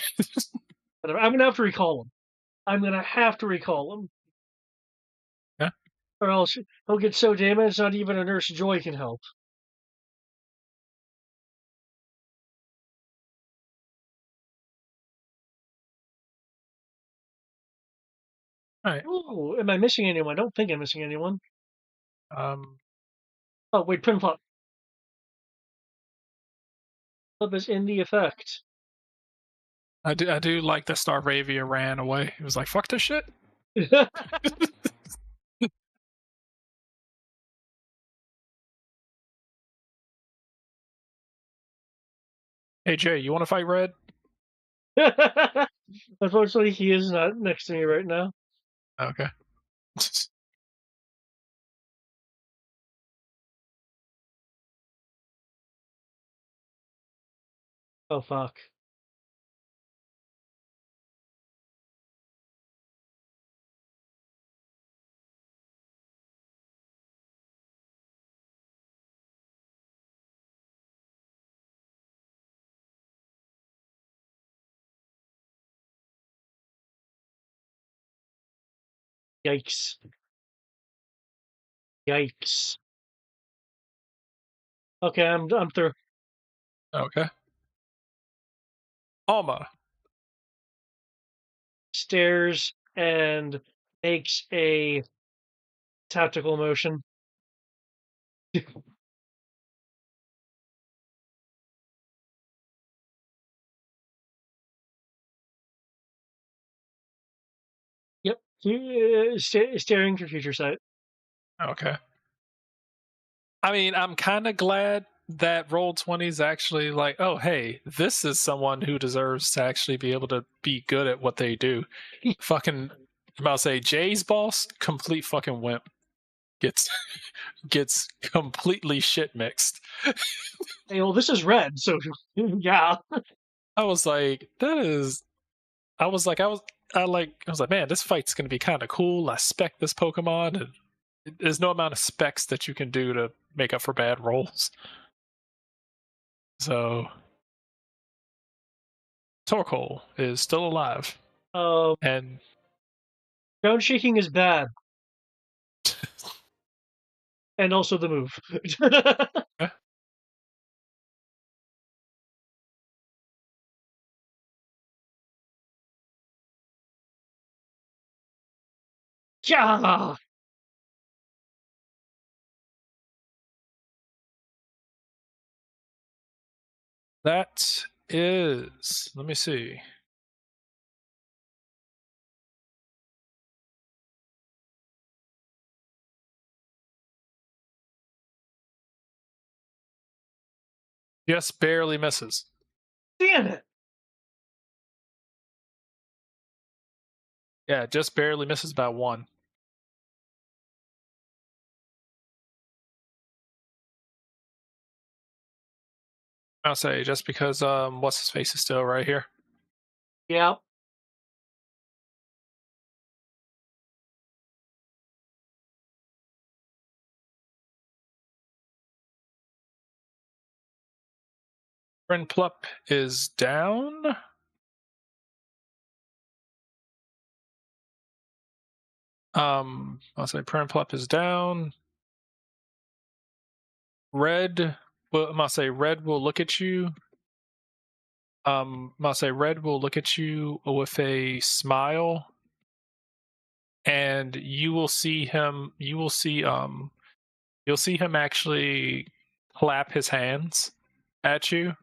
whatever. I'm gonna have to recall him. I'm gonna have to recall him, Yeah. or else he'll get so damaged not even a Nurse Joy can help. All right. Ooh, am I missing anyone? I don't think I'm missing anyone. Um, Oh wait, Pin Flop. Flip is in the effect. I do like the Starvavia ran away. It was like, fuck this shit. Hey Jay, you want to fight Red? Unfortunately, he is not next to me right now. Okay. Oh fuck. Yikes. Yikes. Okay, I'm through. Okay. Alma. Stairs and makes a tactical motion. Yep. Staring for future sight. Okay. I mean, I'm kind of glad that Roll20 is actually like, oh, hey, this is someone who deserves to actually be able to be good at what they do. Fucking, I'm about to say, Jay's boss, complete fucking wimp, gets gets completely shit mixed. Hey, well, this is red, so yeah. I was like, that is. I was like, I was like, man, this fight's gonna be kind of cool. I spec this Pokemon, and there's no amount of specs that you can do to make up for bad rolls. So Torkoal is still alive, Um, and ground shaking is bad, and also the move. Yeah. that is. Let me see. Just barely misses. Damn it. Yeah, just barely misses by 1. I'll say just because what's his face is still right here. Yeah. Plup is down. I'll say Plup is down. Red, well, I'll say Red will look at you. I'll say Red will look at you with a smile, and you will see him. You'll see him actually clap his hands at you,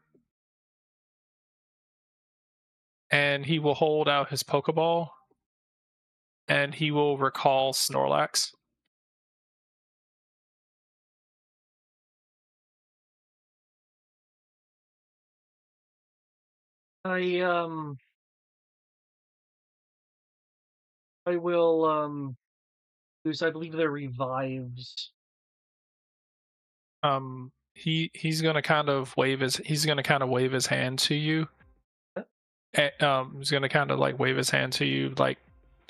and he will hold out his Pokeball, and he will recall Snorlax. I will use, I believe they're revives. He's gonna kind of wave his hand to you. He's gonna kind of like wave his hand to you, like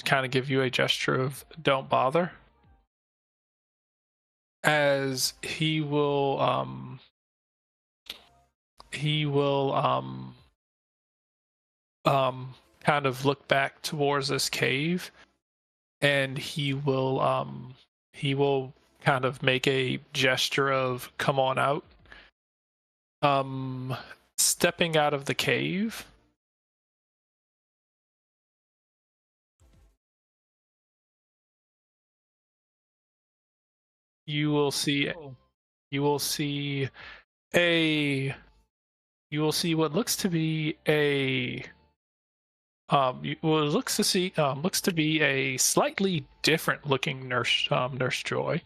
kind of give you a gesture of don't bother. As he will kind of look back towards this cave, and he will kind of make a gesture of come on out. Stepping out of the cave, you will see what looks to be a looks to be a slightly different looking Nurse Joy.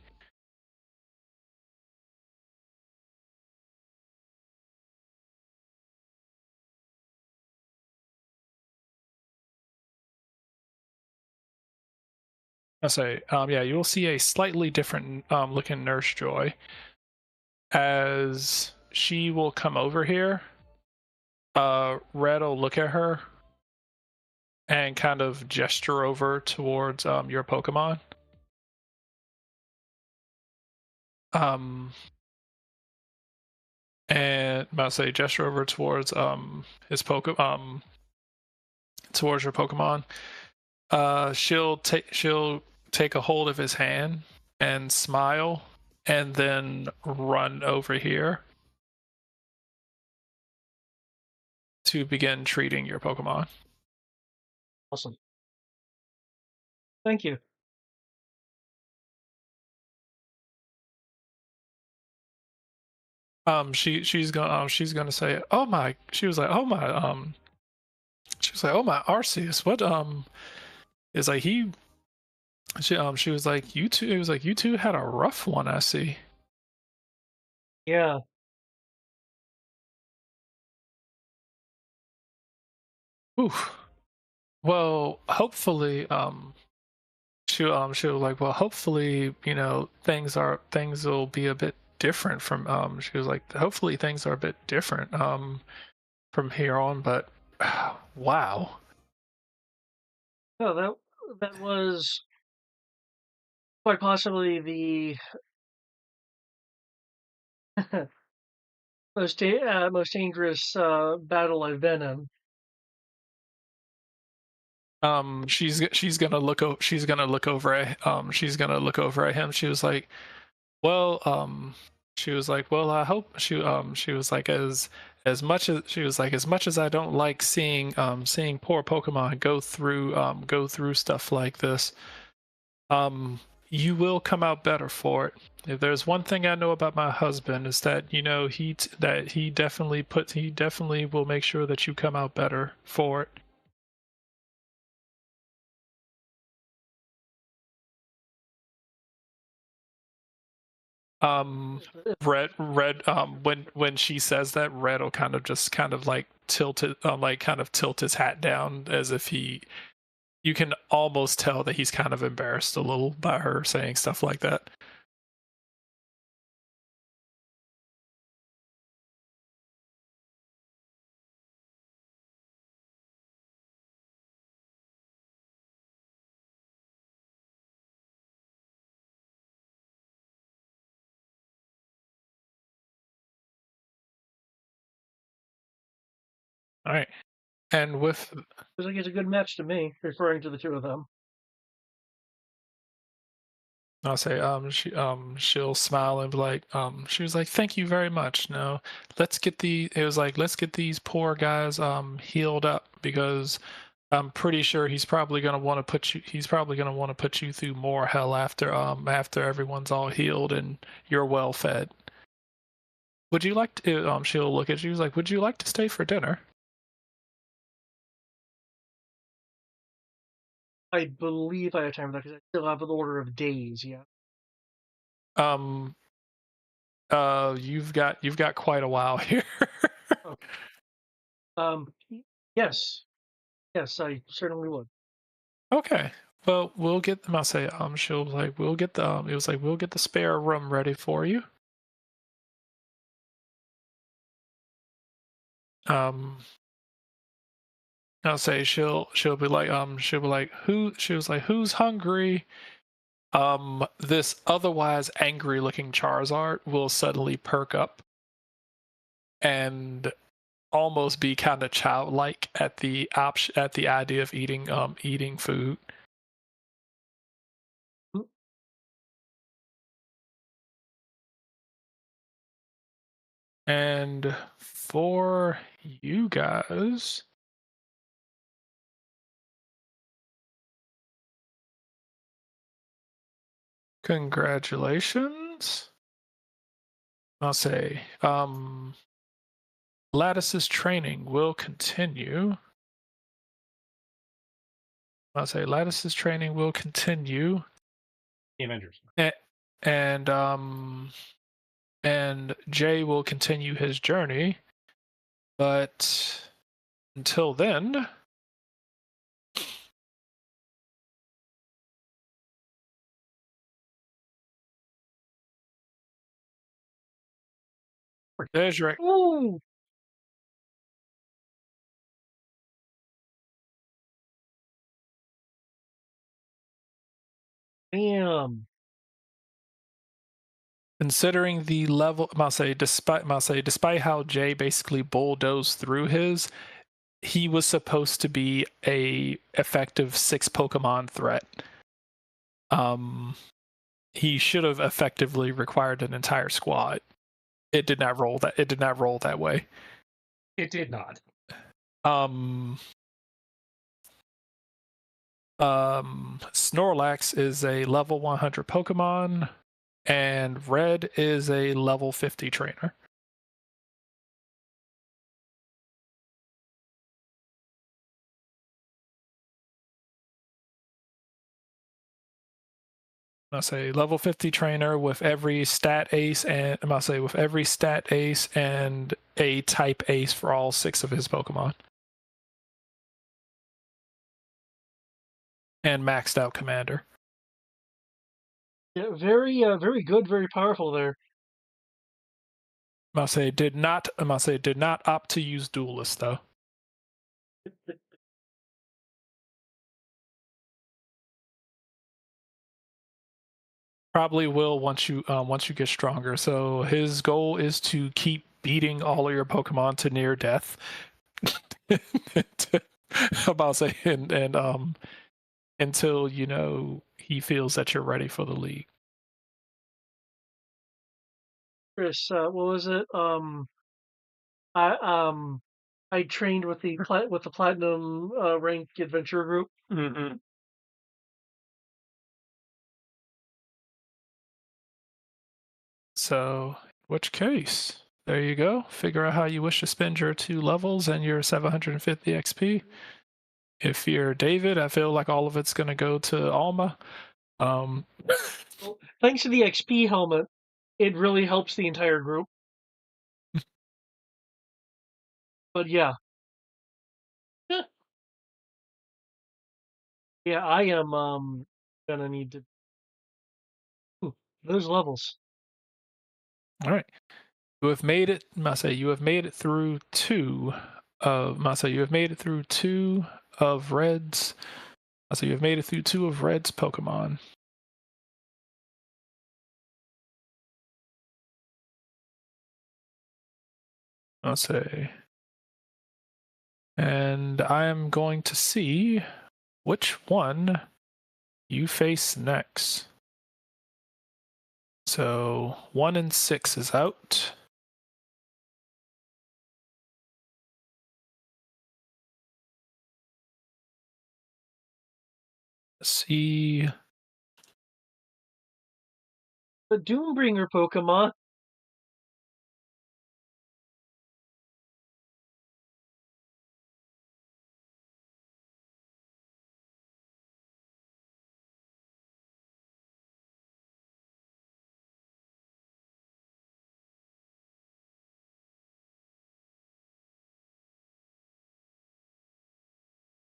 I say, yeah, you will see a slightly different looking Nurse Joy as she will come over here. Red will look at her and kind of gesture over towards your Pokemon. And I'll say gesture over towards his towards your Pokemon. She'll take a hold of his hand and smile, and then run over here to begin treating your Pokemon. Awesome. Thank you. She's gonna say, oh my, she was like, oh my, Arceus, what is like she was like, you two, it was like, you two had a rough one, I see. Yeah. Oof. Well, hopefully, she'll like, well, hopefully, things will be a bit different from she was like, hopefully things are a bit different from here on, but wow. No, that was quite possibly the most dangerous battle I've been in. She's gonna look over at him. She was like, well, I hope she was like, as much as I don't like seeing poor Pokemon go through stuff like this, you will come out better for it. If there's one thing I know about my husband, is that he definitely will make sure that you come out better for it. Red when she says that, Red will kind of like tilt it, kind of tilt his hat down, as if you can almost tell that he's kind of embarrassed a little by her saying stuff like that. All right. And with Looks like it's a good match to me, referring to the two of them. I'll say she'll smile and be like she was like, thank you very much. No, let's get these poor guys healed up, because I'm pretty sure he's probably gonna want to put you through more hell after everyone's all healed and you're well fed. Would you like to she'll look at you, she's like, would you like to stay for dinner? I believe I have time for that because I still have an order of days. Yeah. Um you've got quite a while here. Okay. Um. Yes. Yes, I certainly would. Okay. Well, we'll get them. I'll say, she'll like, we'll get the, it was like, we'll get the spare room ready for you. Um, I'll say she'll be like, she was like, who's hungry? This otherwise angry looking Charizard will suddenly perk up and almost be kind of childlike at the idea of eating food. Mm. And for you guys, congratulations. I'll say, Lattice's training will continue. I'll say Lattice's training will continue. The Avengers. And and Jay will continue his journey. But until then, there's your Ooh. Damn. considering the level. Despite how Jay basically bulldozed through his, he was supposed to be a effective 6 Pokemon threat. He should have effectively required an entire squad. It did not roll that way. It did not. Snorlax is a level 100 Pokemon, and Red is a level 50 trainer. I say level 50 trainer with every stat ace, and with every stat ace and a type ace for all 6 of his Pokemon. And maxed out commander. Yeah, very good, very powerful there. Did not opt to use duelist though. Probably will once you get stronger. So his goal is to keep beating all of your Pokemon to near death. About say and until he feels that you're ready for the league. Chris, what was it? I I trained with the platinum rank adventure group. Mm-hmm. So, which case, there you go. Figure out how you wish to spend your 2 levels and your 750 XP. If you're David, I feel like all of it's going to go to Alma. Well, thanks to the XP helmet, it really helps the entire group. But yeah, yeah, I am gonna need to those levels. All right. You have made it, Masa. You have made it through 2 of Masa. You have made it through 2 of Red's. Masa, you have made it through 2 of Red's Pokemon. I'll say And I am going to see which one you face next. So 1 and 6 is out. Let's see. The Doombringer Pokemon.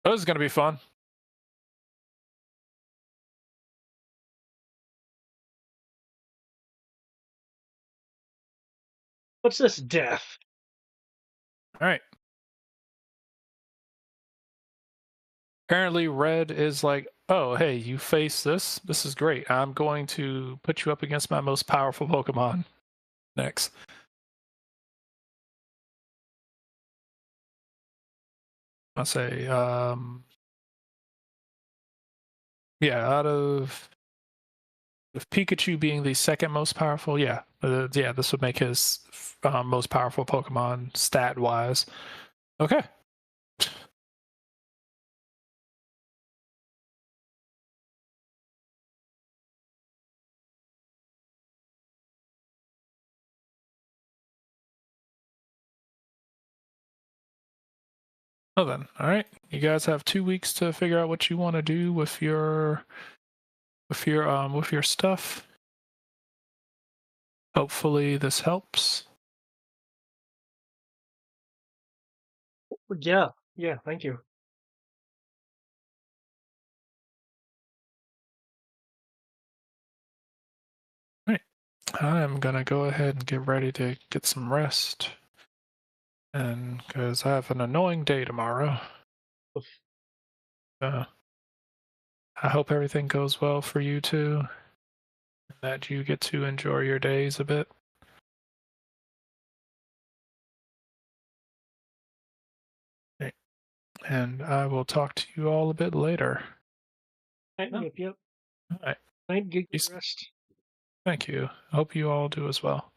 Oh, this is going to be fun. What's this death? All right. Apparently, Red is like, oh, hey, you face this. This is great. I'm going to put you up against my most powerful Pokemon next. I'll say, yeah, out of Pikachu being the second most powerful, yeah, this would make his most powerful Pokemon stat-wise. Okay. Well then, all right. You guys have 2 weeks to figure out what you want to do with your stuff. Hopefully this helps. Yeah, thank you. I'm gonna go ahead and get ready to get some rest, and because I have an annoying day tomorrow. I hope everything goes well for you too, and that you get to enjoy your days a bit. Okay. And I will talk to you all a bit later. Yep. All right. Night, good Peace. rest. Thank you. Hope you all do as well.